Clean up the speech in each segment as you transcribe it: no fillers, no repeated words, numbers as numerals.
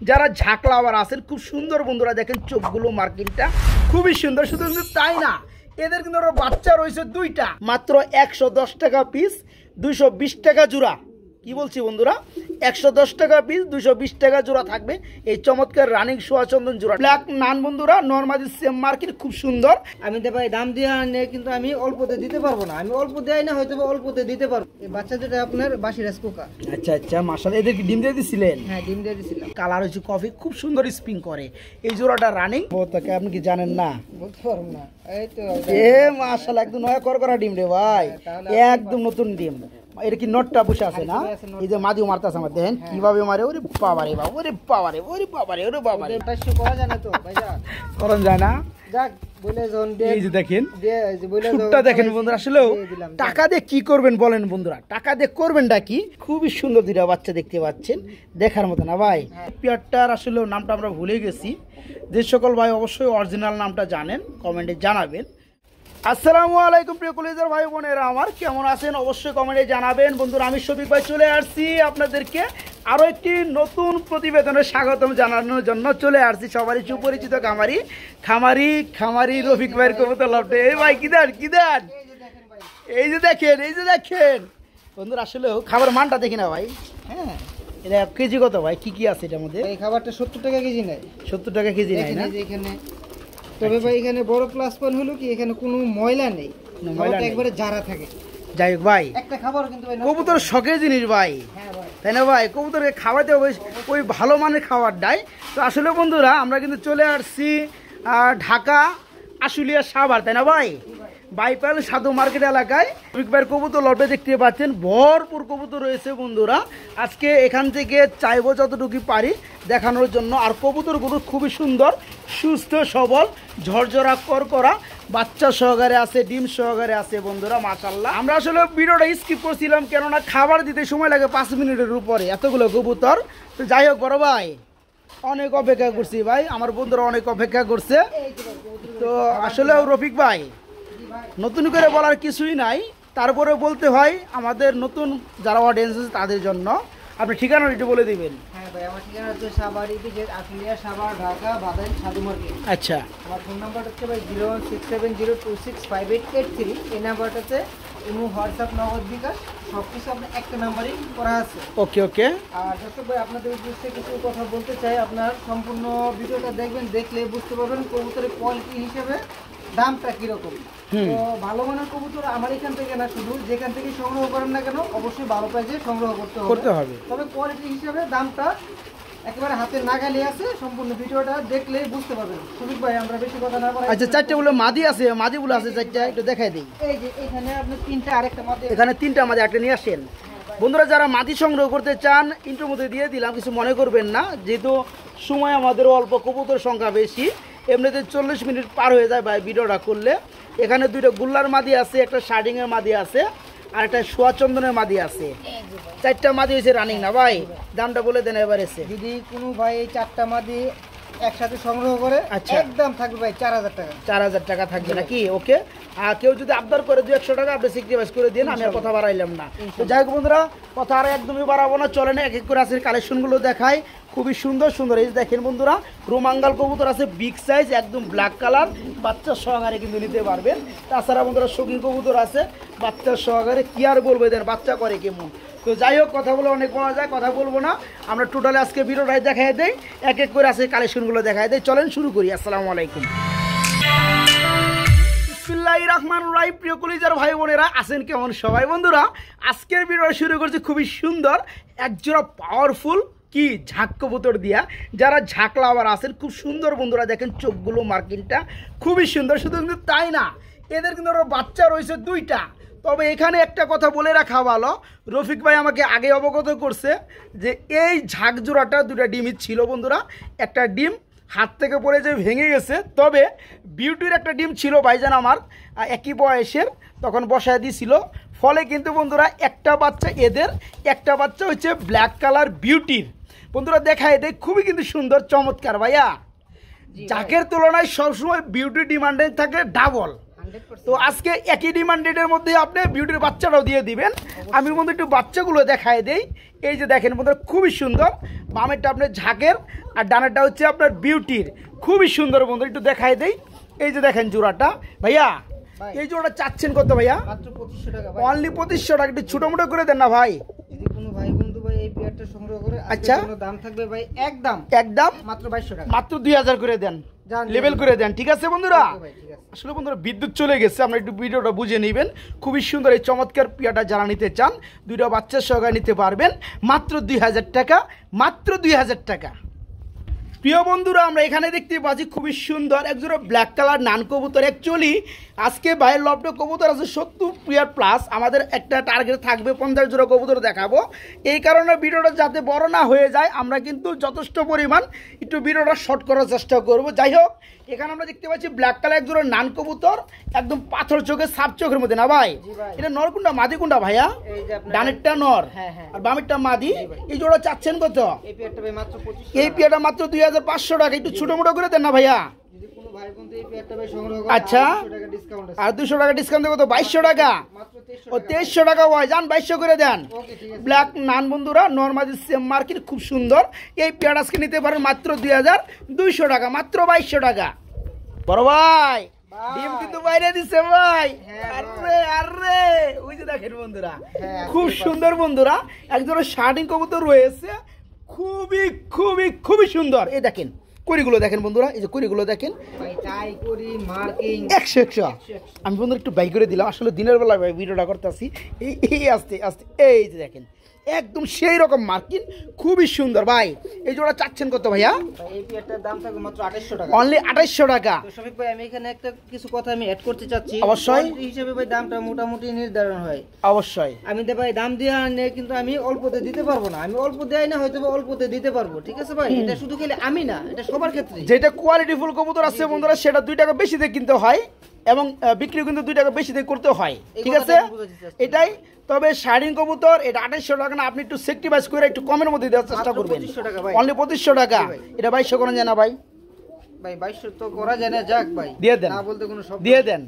যারা ঝাঁকলা আবার আছেন খুব সুন্দর বন্ধুরা, দেখেন চোখগুলো মার্কিংটা খুবই সুন্দর। শুধু কিন্তু তাই না, এদের কিন্তু বাচ্চা রয়েছে দুইটা, মাত্র 110 টাকা পিস, 220 টাকা জোড়া। কি বলছি বন্ধুরা, 110 টাকা পিস, 220 টাকা জোড়া থাকবে এই চমৎকার রানিং সোয়াচন্দন জোড়া। ব্ল্যাক নান বন্ধুরা, নর্মালি সেম মার্কেট, খুব সুন্দর। আমি তো ভাই দাম দিয়ে আনে, কিন্তু আমি অল্পতে দিতে পারবো না। আমি অল্প দেয় না, হয়তো অল্পতে দিতে পারবো। এই বাচ্চা দুটো আপনার বাসিরাজ পোকা। আচ্ছা আচ্ছা, মাশাআল্লাহ। এদেরকে ডিম দিয়ে দিছিলেন? হ্যাঁ, ডিম দিয়ে দিছিলাম। কালার হচ্ছে কফি, খুব সুন্দর স্পিন করে। এই জোড়াটা রানিং ওটাকে আপনি কি জানেন না? বলতে পারবো না। এই তো মাশাআল্লাহ, একদম নয়া করা ডিম রে ভাই, একদম নতুন ডিম। এটা কি নটটা বসে আছে না? এই যে মাদিও মারতাছে আমার, দেখেন কিভাবে মারে। ওরে বাবারে বাবা, ওরে বাবারে, ওরে বাবারে, ওরে বাবারে, করা যায় না তো ভাইজান, করণ যায় না। যাক বলে জন এই যে দেখেন বলে শুটটা দেখেন বন্ধুরা। আসলেও টাকা দিয়ে কি করবেন বলেন বন্ধুরা, টাকা দিয়ে করবেনটা কি? খুবই সুন্দর দুইটা বাচ্চা দেখতে পাচ্ছেন, দেখার মতো না ভাই। পেয়ারটার আসলে নামটা আমরা ভুলে গেছি। যে সকল ভাই অবশ্যই অরিজিনাল নামটা জানেন কমেন্টে জানাবেন। আসসালামু আলাইকুম প্রিয় কলেজের ভাই বোনেরা আমার, কেমন আছেন অবশ্যই কমেন্টে জানাবেন। বন্ধুরা আমি শফিক ভাই চলে আসছি আপনাদেরকে আরও একটি নতুন প্রতিবেদনে স্বাগতম জানানোর জন্য। চলে আসছি সবারই সুপরিচিত খামারি রফিক ভাইয়ের কবুতর লফটে। এই ভাই কি দেন এই যে দেখেন বন্ধুরা, আসলেও খাবার মানটা দেখি না ভাই। হ্যাঁ, এটা কেজি কত ভাই? কি আছে এটার মধ্যে? এই খাবারটা 70 টাকা কেজি নেয়। 70 টাকা কেজি নেয় না? এখানে তবে ভাই এখানে বড় প্লাস পয়েন্ট হলো কি, এখানে কোনো ময়লা নেই, একবারে জারা থাকে। যাই হোক ভাই, একটা খাবার কিন্তু কবুতর শখের জিনিস ভাই, তাই না ভাই? কবুতরকে খাওয়াতে হবে ওই ভালো মানের খাবার দেয়। তো আসলে বন্ধুরা আমরা কিন্তু চলে আসছি ঢাকা আশুলিয়া সাভার, তাই না ভাই? বাইপাল সাধু মার্কেট এলাকায় রফিক কবুতর লটে দেখতে পাচ্ছেন, ভরপুর কবুতর রয়েছে বন্ধুরা। আজকে এখান থেকে চাইবো যতটুকু পারি দেখানোর জন্য। আর কবুতরগুলো খুবই সুন্দর, সুস্থ সবল, ঝরঝরা করা, বাচ্চা সহকারে আছে, ডিম সহকারে আছে বন্ধুরা, মাশাআল্লাহ। আমরা আসলে ভিডিওটা স্কিপ করছিলাম, কেননা খাবার দিতে সময় লাগে 5 মিনিটের উপরে এতগুলো কবুতর। তো যাই হোক বড় ভাই, অনেক অপেক্ষা করছি ভাই, আমার বন্ধুরা অনেক অপেক্ষা করছে। তো আসলে রফিক ভাই, নতুন করে বলার কিছুই নাই, তারপরে বলতে হয় আমাদের নতুন যারা অডিয়েন্স আছে তাদের জন্য। আপনি ঠিকানা একটু বলে দিবেন। হ্যাঁ ভাই, আমার ঠিকানা হচ্ছে সাভার, আশুলিয়া সাভার, ঢাকা বাদাইল সাধু মার্কেট। আচ্ছা, আমার ফোন নাম্বারটা হচ্ছে ভাই 01670265883। এই নাম্বারটাতে ইমো, হোয়াটসঅ্যাপ, নগদ, বিকাশ সবকিছু আপনার একটা নাম্বারই করা আছে। ওকে ওকে। আর দর্শক ভাই, আপনাদের উদ্দেশ্যে কিছু কথা বলতে চাই। আপনার সম্পূর্ণ ভিডিওটা দেখবেন, দেখলে বুঝতে পারবেন কবুতরের কোয়ালিটি হিসেবে দামটা কিরকম। তো ভালো মানের কবুতর আমার এখান থেকে না, শুধু যেখান থেকে সংগ্রহ করেন না কেন অবশ্যই ভালো প্রাইজে সংগ্রহ করতে হবে। তবে কোয়ালিটি হিসেবে দামটা একেবারে হাতের নাগালে আছে। সম্পূর্ণ ভিডিওটা দেখলে বুঝতে পারবেন। সুমিত ভাই, আমরা বেশি কথা না বলে, আচ্ছা, চারটে বলে মাদি আছে, মাদিগুলো আছে চারটা, একটু দেখাই দিই। এই যে এখানে আপনি তিনটা, আরেকটা মাদি, এখানে তিনটা মাদি, একটা নিয়ে আসেন। বন্ধুরা যারা মাদি সংগ্রহ করতে চান ইন্টার মধ্যে দিয়ে দিলাম, কিছু মনে করবেন না, যেহেতু সময় আমাদের অল্প, কবুতর সংখ্যা বেশি, এমনিতে 40 মিনিট পার হয়ে যায় ভাই ভিডিওটা করলে। এখানে দুইটা গুল্লার মাদি আছে, একটা শার্ডিংয়ের মাদি আছে, আর একটা সোয়াচন্দনের মাদি আছে। চারটা মাদি হয়েছে রানিং না ভাই? দামটা বলে দেন এবার এসে। যদি কোনো ভাই এই 4টা মাদি একসাথে সংগ্রহ করে, আচ্ছা, একদম থাকবে ভাই 4000 টাকা। 4000 টাকা থাকবে নাকি? ওকে। আর কেউ যদি আবদার করে 200 টাকা আপনি সিক্রিফাইস করে দিন, আমি আর কথা বাড়াইলাম না। তো যাই হোক বন্ধুরা, কথা আর একদমই বাড়াবো না, চলেন এক এক করে আজকের কালেকশনগুলো দেখাই। খুবই সুন্দর সুন্দর, এই দেখেন বন্ধুরা, রোমাঙ্গাল কবুতর আছে, বিগ সাইজ, একদম ব্ল্যাক কালার, বাচ্চা সহকারে কিন্তু নিতে পারবেন। তাছাড়া বন্ধুরা শৌখিন কবুতর আছে বাচ্চা সহকারে, কি আর বলবো, দেন বাচ্চা করে কেমন। তো যাই হোক, কথা বলে অনেক বলা যায়, কথা বলবো না, আমরা টোটালি আজকে ভিডিওটাই দেখাই দেই, এক এক করে আজকে কালেকশনগুলো দেখাই দেই। চলেন শুরু করি। আসসালামু আলাইকুম। বিসমিল্লাহির রহমানির রহিম। প্রিয় কলিজার ভাই বোনেরা আছেন কেমন সবাই? বন্ধুরা আজকের ভিডিও শুরু করছি খুবই সুন্দর একজোড়া পাওয়ারফুল কি ঝাঁক কবুতর দিয়া। যারা ঝাঁকলা আবার আছেন খুব সুন্দর বন্ধুরা, দেখেন চোখগুলো মার্কিংটা খুবই সুন্দর। শুধু কিন্তু তাই না, এদের কিন্তু বাচ্চা রয়েছে দুইটা। তবে এখানে একটা কথা বলে রাখা ভালো, রফিক ভাই আমাকে আগে অবগত করছে যে এই ঝাঁক জোড়াটা দুটা ডিমই ছিল বন্ধুরা। একটা ডিম হাত থেকে পড়ে যে ভেঙে গেছে, তবে বিউটির একটা ডিম ছিল ভাইজান আমার একই বয়সের, তখন বসায় দিয়েছিল। ফলে কিন্তু বন্ধুরা একটা বাচ্চা এদের, একটা বাচ্চা হচ্ছে ব্ল্যাক কালার বিউটির। বন্ধুরা দেখায় দেয়, খুবই কিন্তু সুন্দর চমৎকার ভাইয়া। জাকের তুলনায় সবসময় বিউটি ডিমান্ডে থাকে ডাবল। 100% তো আজকে একই ডিমান্ড রেটের মধ্যে আপনি বিউটির বাচ্চাটাও দিয়ে দিবেন। আমি বন্ধু একটু বাচ্চাগুলো দেখায় দেই। এই যে দেখেন বন্ধু, খুবই সুন্দর। বামেরটা আপনার ঝাঁকের আর ডানেরটা হচ্ছে আপনার বিউটির, খুবই সুন্দর বন্ধু, একটু দেখায় দেই। এই যে দেখেন জোড়াটা ভাইয়া, এই জোড়াটা চাচ্ছেন কত ভাইয়া? মাত্র 2500 টাকা ভাই। অনলি 2500 টাকা, একটু ছোটো মোটো করে দেন না ভাই। যদি কোনো ভাই বন্ধু ভাই এই পেয়ারটা সংগ্রহ করে, আচ্ছা, দাম থাকবে ভাই একদম মাত্র 2200 টাকা, মাত্র 2000 করে দেন, লেভেল করে দেন। ঠিক আছে বন্ধুরা? আসলে বন্ধুরা বিদ্যুৎ চলে গেছে, আমরা একটু ভিডিওটা বুঝে নেবেন। খুবই সুন্দর এই চমৎকার পিয়াটা যারা নিতে চান, দুইটা বাচ্চার সহকারে নিতে পারবেন মাত্র 2000 টাকা, মাত্র 2000 টাকা। প্রিয় বন্ধুরা, আমরা এখানে দেখতে পাচ্ছি খুবই সুন্দর একজোড়া ব্ল্যাক কালার নান কবুতর। অ্যাকচুয়ালি আজকে বাইরের লফটে কবুতর আছে 70 পেয়ার প্লাস, আমাদের একটা টার্গেট থাকবে 50 জোড়া কবুতর দেখাবো। এই কারণে ভিডিওটা যাতে বড় না হয়ে যায়, আমরা কিন্তু যথেষ্ট পরিমাণ একটু ভিডিওটা শর্ট করার চেষ্টা করব। যাই হোক, এখানে আমরা দেখতে পাচ্ছি ব্ল্যাক কালার একজোড়া নান কবুতর, একদম পাথর চোখে সাপ চোখের মধ্যে না ভাই? এটা নর কোনটা মাদি কোনটা ভাইয়া? ডানেরটা নর আর বামেরটা মাদি। এই জোড়া চাচ্ছেন কত? এই পেয়ারটা ভাই মাত্র 2500। এই পেয়ারটা মাত্র 2500 টাকা, একটু ছোট মোটো করে দেন না ভাইয়া। যদি কোনো ভাই বন্ধু এই পেয়ারটা ভাই সংগ্রহ করে, আচ্ছা, 200 টাকা ডিসকাউন্ট আছে। আর 200 টাকা ডিসকাউন্ট কত? 2200 টাকা, মাত্র ও 2300 টাকা হয়, যান 2200 করে দেন। ওকে, ঠিক আছে। ব্ল্যাক নান বন্ধুরা, নরমালি সেম মার্কেট, খুব সুন্দর। এই পেয়ার আজকে নিতে পারেন মাত্র 2200 টাকা, মাত্র 2200 টাকা। বড় ভাই ডিম কিন্তু বাইরে দিছে ভাই। আরে আরে ওই যে দেখেন বন্ধুরা, খুব সুন্দর বন্ধুরা, একজন শার্টিং কবুতর রয়েছে, খুবই খুবই খুবই সুন্দর। এই দেখেন কড়িগুলো দেখেন বন্ধুরা, এই যে কড়িগুলো দেখেন ভাই টাই করি মার্কিং 100। আমি বন্ধুরা একটু বাই করে দিলাম, আসলে দিনের বেলা ভাই ভিডিওটা করতেছি। এই আস্তে আস্তে, এই যে দেখেন একদম সেই রকম মার্কিন, খুবই সুন্দর। ভাই এই জোড়া চাচ্ছেন কত ভাইয়া? এই পেয়ারটার দাম থাকবে মাত্র 2800 টাকা, অনলি 2800 টাকা। তো শফিক ভাই, আমি এখানে একটা কিছু কথা আমি অ্যাড করতে চাচ্ছি। অবশ্যই। এই হিসাবে ভাই দামটা মোটামুটি নির্ধারণ হয়। অবশ্যই। আমি তো ভাই দাম দিয়ে আনে, কিন্তু আমি অল্পতে দিতে পারবো না। আমি অল্প দেই না, হয়তো অল্পতে দিতে পারবো। ঠিক আছে ভাই, এটা শুধু খেলে আমি না, এটা সবার ক্ষেত্রে। যেটা কোয়ালিটি ফুল কবুতর আছে বন্ধুরা, সেটা 2 টাকা বেশি দিয়ে কিনতে হয় এবং বিক্রি কিন্তু 2 টাকা বেশি দিয়ে করতে হয়। ঠিক আছে, এটাই। তবে শাড়িং কবুতর এটা 2800 টাকা না, আপনি একটু সেক্রিফাইস করে একটু কমের মধ্যে দেওয়ার চেষ্টা করবেন। অনলি 2500 টাকা। এটা 2200 করেন যায় না ভাই? ভাই 2200 তো করা যায় না, যাক ভাই দিয়ে দেন, না বলতে কোনো শব্দ দিয়ে দেন।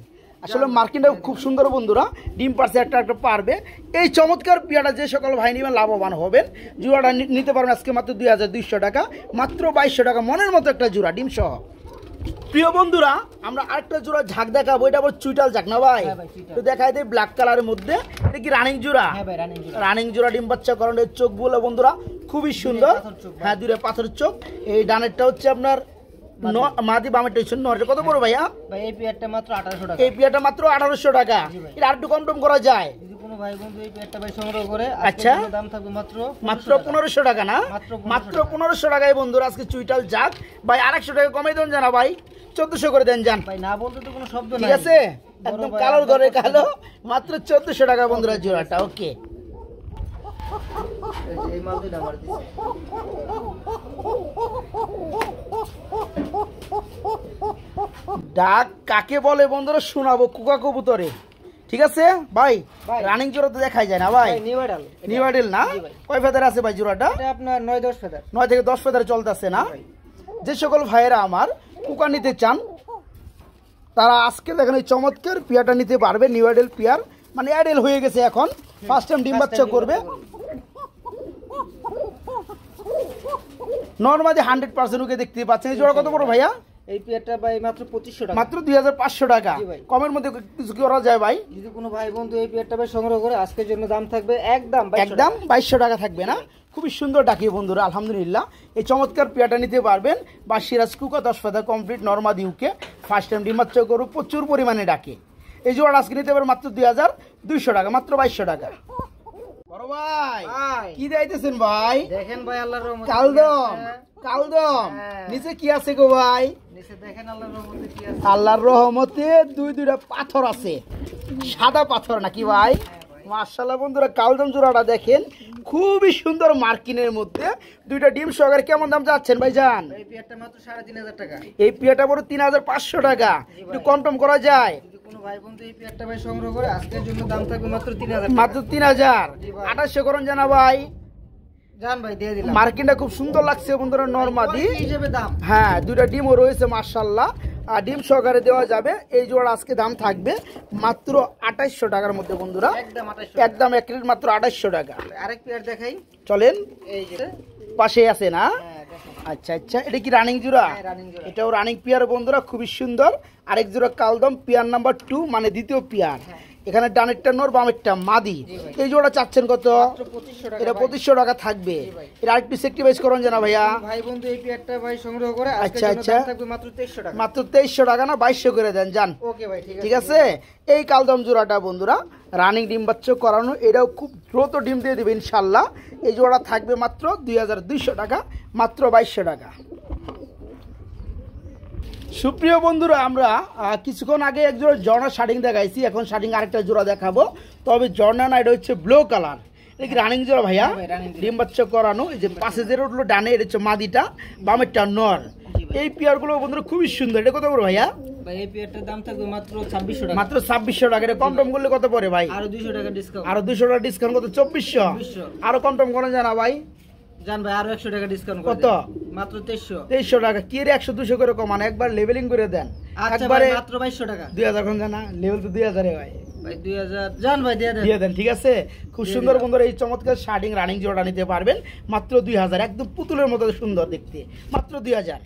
আসলে মার্কেটটা খুব সুন্দর বন্ধুরা, ডিম পারছে একটা একটা পারবে। এই চমৎকার পিয়াটা যে সকল ভাই নেবেন লাভবান হবেন। জোড়াটা নিতে পারবেন আজকে মাত্র 2200 টাকা, মাত্র 2200 টাকা, মনের মতো একটা জোড়া ডিম সহ। প্রিয় বন্ধুরা, আমরা আরেকটা জোড়া ঝাঁক দেখাবো। এটা আবার চুইটাল ঝাঁক না ভাই? তো দেখাই দেয় ব্ল্যাক কালারের মধ্যে। এটা কি রানিং জোড়া? রানিং জোড়া, ডিম বাচ্চা করানো। চোখ গুলো বন্ধুরা খুবই সুন্দর, হ্যাঁ দূরে পাথর চোখ। এই ডানেরটা হচ্ছে আপনার মাদি, বামেরটা হচ্ছে নর। কত বড় ভাইয়া? ভাই এই পেয়ারটা মাত্র 1800 টাকা। এই পেয়ারটা মাত্র 1800 টাকা। এটা আর একটু কম টম করা যায় যদি কোনো ভাই বন্ধু এই পেয়ারটা ভাই সংগ্রহ করে, আচ্ছা, দাম থাকবে মাত্র 1500 টাকা না? মাত্র 1500 টাকায় বন্ধুরা আজকে চুইটাল জাত। ভাই 100 টাকা কমে দেন জানা ভাই, 1400 করে দেন যান ভাই, না বলতে তো কোনো শব্দ নাই। ঠিক আছে, একদম কালোর ঘরে কালো, মাত্র 1400 টাকা বন্ধুরা জোড়াটা। ওকে, এই মাল দুইটা আমার দিছে। ডাক কাকে বলে বন্ধুরা শোনাবো কুকা কবুতরে। ঠিক আছে ভাই, রানিং জোড়া তো দেখাই যায় না ভাই? নিউ আইডেল না? কয় ফেদার আছে ভাই জোড়াটা? এটা আপনার 9-10 ফেদার, 9 থেকে 10 ফেদার চলতেছে না? যে সকল ভাইয়েরা আমার কুকা নিতে চান, তারা আজকে দেখেন এই চমৎকার পিয়াটা নিতে পারবে। নিউ আইডেল পিয়ার, মানে আইডেল হয়ে গেছে এখন, ফার্স্ট টাইম ডিম বাচ্চা করবে। নরমালি 100% ওকে দেখতে পাচ্ছেন। এই জোড়া কত বড় ভাইয়া? এই পেয়ারটা ভাই মাত্র 2500 টাকা, মাত্র 2500 টাকা। কমের মধ্যে কিছু করা যায় ভাই? যদি কোনো ভাই বন্ধু এই পেয়ারটা ভাই সংগ্রহ করে, আজকের জন্য দাম থাকবে একদম 2200 টাকা থাকবে না? খুবই সুন্দর ডাকিয়ে বন্ধুরা, আলহামদুলিল্লাহ। এই চমৎকার পেয়ারটা নিতে পারবেন। বা সিরাজ কুকা 10 ফেদার কমপ্লিট, নরমাদি ইউকে, ফার্স্ট টাইম ডিম বাচ্চা গরু, প্রচুর পরিমাণে ডাকে। এই জোড়া আজকে নিতে পারবেন মাত্র 2200 টাকা, মাত্র 2200 টাকা। বড় ভাই কি দিতেছেন ভাই? দেখেন ভাই, আল্লাহর রহমতে কালদম, কালদম নিচে কি আছে গো ভাই? নিচে দেখেন আল্লাহর রহমতে কি আছে। আল্লাহর রহমতে দুইটা পাথর আছে, সাদা পাথর নাকি ভাই? মাশাআল্লাহ বন্ধুরা, কালদম জোড়াটা দেখেন, খুবই সুন্দর মার্কিনের মধ্যে, দুইটা ডিম সহকারে। কেমন দাম যাচ্ছেন ভাই জান? এই পেয়ারটা মাত্র 3500 টাকা। এই পেয়ারটা বড় 3500 টাকা, একটু কম টম করা যায়? যদি কোনো ভাই বন্ধু এই পেয়ারটা ভাই সংগ্রহ করে, আজকের জন্য দাম থাকবে মাত্র 3000, মাত্র 3000। 2800 করুন জানা ভাই, জান ভাই দিয়ে দিলাম। মার্কিনটা খুব সুন্দর লাগছে বন্ধুরা, নরমাদি হিসেবে দাম। হ্যাঁ, দুইটা ডিমও রয়েছে মাশাআল্লাহ, ডিম সহকারে দেওয়া যাবে। এই জোড়া আজকে দাম থাকবে মাত্র 2800 টাকার মধ্যে বন্ধুরা, একদম এক রেট মাত্র 2800 টাকা। আরেক পেয়ার দেখাই, চলেন। এই যে পাশে আছে না? আচ্ছা আচ্ছা, এটা কি রানিং জোড়া? রানিং জোড়া, এটাও রানিং পেয়ার বন্ধুরা, খুবই সুন্দর। আরেক জোড়া কালদম পেয়ার নাম্বার 2, মানে দ্বিতীয় পেয়ার। এখানে ডানেরটা নর, বামেরটা মাদি। এই জোড়া চাচ্ছেন কত? এটা 2500 টাকা থাকবে। এটা আরেকটু সেক্রিফাইস করুন জানা ভাইয়া। ভাই বন্ধু এই পেয়ারটা ভাই সংগ্রহ করে আচ্ছা আচ্ছা, থাকবে মাত্র 2300 টাকা। মাত্র 2300 টাকা না 2200 করে দেন জান। ওকে ভাই, ঠিক আছে। এই কালদম জোড়াটা বন্ধুরা রানিং ডিম বাচ্চা করানো, এটাও খুব দ্রুত ডিম দিয়ে দেবে ইনশাল্লাহ। এই জোড়া থাকবে মাত্র 2200 টাকা, মাত্র 2200 টাকা। সুপ্রিয় বন্ধুরা, আমরা কিছুক্ষণ আগে এক জোড়া জর্না শার্টিং দেখাইছি, এখন শার্টিং আরেকটা জোড়া দেখাবো। তবে জর্না না, এটা হচ্ছে ব্লু কালার। এটা কি রানিং জোড়া ভাইয়া? ডিম বাচ্চা করানো। এই যে পাশে যে উঠলো ডানে, এটা হচ্ছে মাদিটা, বামেরটা নর। এই পেয়ারগুলো বন্ধুরা খুবই সুন্দর। এটা কত করে ভাইয়া? ভাই এই পেয়ারটার দাম থাকবে মাত্র 2600 টাকা। মাত্র 2600 টাকা। এটা কম টম করলে কত পড়ে ভাই? আরো 200 টাকা ডিসকাউন্ট। আরো 200 টাকা ডিসকাউন্ট, কত? 2400। আরো কম টম করা যায় না ভাই? জান ভাই আরো 100 টাকা ডিসকাউন্ট করে কত? দেন, মাত্র 2300 টাকা। কি রে 100-200 করে কমান, একবার লেভেলিং করে দেন। আচ্ছা একবারে ভাই মাত্র 2200 টাকা। 2000 কোন জানা লেভেল তো 2000 ভাই। ভাই 2000 জান ভাই দিয়ে দেন, দিয়ে দেন। ঠিক আছে। খুব সুন্দর বন্ধুরা, এই চমৎকার শার্টিং রানিং জোড়া নিতে পারবেন মাত্র 2000, একদম পুতুলের মতো সুন্দর দেখতে, মাত্র 2000।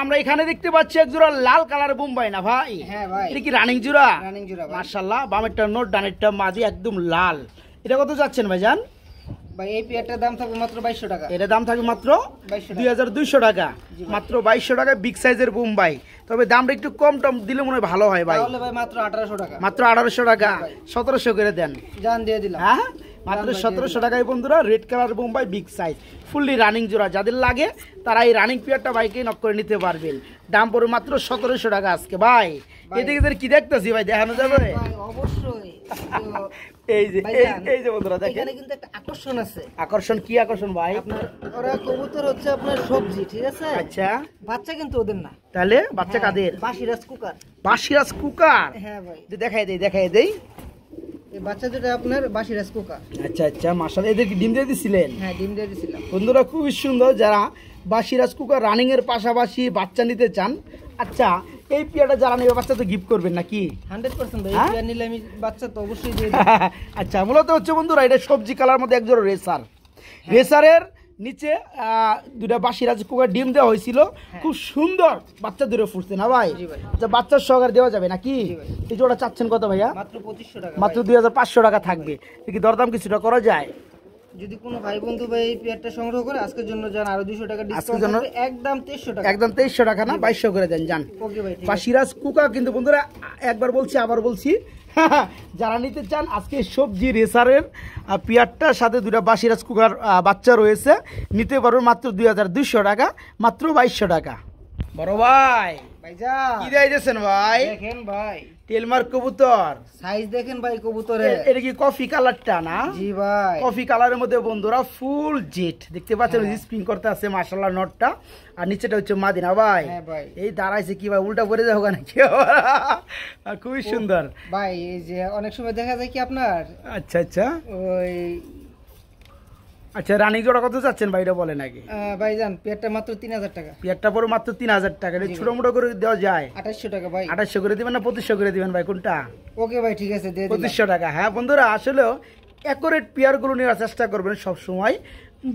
আমরা এখানে দেখতে পাচ্ছি এক জোড়া লাল কালার বোম্বাই না ভাই? হ্যাঁ ভাই, এটা কি রানিং জোড়া? রানিং জোড়া ভাই। মাশাআল্লাহ, বামেরটা নোট, ডানেরটা মাদি, একদম লাল। এটা কত যাচ্ছেন ভাইজান? ভাই এই পেয়ারটার দাম থাকবে মাত্র 2200 টাকা। এটা দাম থাকবে মাত্র 2200 টাকা, মাত্র 2200 টাকা। বিগ সাইজের বোম্বাই। তবে দামটা একটু কম টম দিলে মনে হয় ভালো হয় ভাই। তাহলে ভাই মাত্র 1800 টাকা। মাত্র 1800 টাকা, 1700 করে দেন। জান দিয়ে দিলাম। হ্যাঁ, মাত্র 1700 টাকায় বন্ধুরা red colour Bombay big size fully running জোড়া। যাদের লাগে তারা এই রানিং পেয়ারটা বাইকে নক করে নিতে পারবেন। দাম পড়বে মাত্র 1700 টাকা আজকে ভাই। এদিকে কি দেখতেছি ভাই, দেখানো যাবে? অবশ্যই। এই যে বন্ধুরা দেখেন, এখানে কিন্তু একটা আকর্ষণ আছে। আকর্ষণ? কি আকর্ষণ ভাই? আপনার ওরা কবুতর হচ্ছে আপনার সবজি, ঠিক আছে? আচ্ছা, বাচ্চা কিন্তু ওদের না। তাহলে বাচ্চা কাদের? বাসিরাজ কুকার। বাসিরাজ কুকার? হ্যাঁ ভাই, দেখাই দেই। এই বাচ্চা যেটা আপনার বাসিরাজ কুকার। আচ্ছা আচ্ছা, মাশাআল্লাহ। এদের কি ডিম দিয়ে দিছিলেন? হ্যাঁ, ডিম দিয়ে দিছিলাম। বন্ধুরা খুবই সুন্দর, যারা বাসিরাজ কুকার রানিং এর পাশাপাশি বাচ্চা নিতে চান। আচ্ছা, এই পেয়ারটা যারা নেবে বাচ্চা তো গিফট করবেন নাকি? 100% ভাই। এই পেয়ার নিলে আমি বাচ্চা তো অবশ্যই দিয়ে দেব। আচ্ছা, মূলত হচ্ছে বন্ধুরা এটা সবজি কালার মধ্যে একজোড়া রেসার। রেসারের নিচে দুটা বাসিরাজ কুকার ডিম দেওয়া হয়েছিল, খুব সুন্দর বাচ্চা দূরে ফুটছে না ভাই? আচ্ছা, বাচ্চার সহকারে দেওয়া যাবে নাকি? এই জোড়া চাচ্ছেন কত ভাইয়া? মাত্র 2500 টাকা। মাত্র 2500 টাকা থাকবে। কি দরদাম কিছুটা করা যায়? যদি কোনো ভাই বন্ধু ভাই এই পেয়ারটা সংগ্রহ করে আজকের জন্য জান আরো 200 টাকা ডিসকাউন্ট হবে, একদম 2300 টাকা। একদম 2300 টাকা না 2200 করে দেন জান। ওকে ভাই। বাসিরাজ কুকা কিন্তু বন্ধুরা একবার বলছি আবার বলছি, যারা নিতে চান আজকে সবজি রেসারের পেয়ারটার সাথে দুটা বাসিরাজ কুকার বাচ্চা রয়েছে, নিতে পারবেন মাত্র 2200 টাকা, মাত্র 2200 টাকা। বড় ভাই ভাইজান কি দিয়েছেন ভাই? দেখেন ভাই, টেলমার্ক কবুতর সাইজ দেখেন ভাই কবুতরের। এটা কি কফি কালারটা না? জি ভাই, কফি কালারের মধ্যে বন্ধুরা ফুল জেট দেখতে পাচ্ছেন, স্প্রিং করতে আছে মাশাআল্লাহ নটটা, আর নিচেটা হচ্ছে মাদিনা ভাই। হ্যাঁ ভাই, এই দাঁড়াইছে কি ভাই, উল্টা পড়ে যাবো নাকি? খুবই সুন্দর ভাই। এই যে অনেক সময় দেখা যায় কি আপনার আচ্ছা আচ্ছা ওই আচ্ছা, রানিং জোড়া কত চাচ্ছেন ভাই এটা বলেন আগে? ভাইজান পেয়ারটা মাত্র 3000 টাকা। পেয়ারটা পরে মাত্র 3000 টাকা। এটা ছোট মোটো করে দেওয়া যায়? 2800 টাকা ভাই। 2800 করে দিবেন না 2500 করে দিবেন ভাই, কোনটা? ওকে ভাই, ঠিক আছে দিয়ে দিলাম। 2500 টাকা। হ্যাঁ বন্ধুরা, আসলেও অ্যাকুরেট পেয়ারগুলো নেওয়ার চেষ্টা করবেন সব সময়।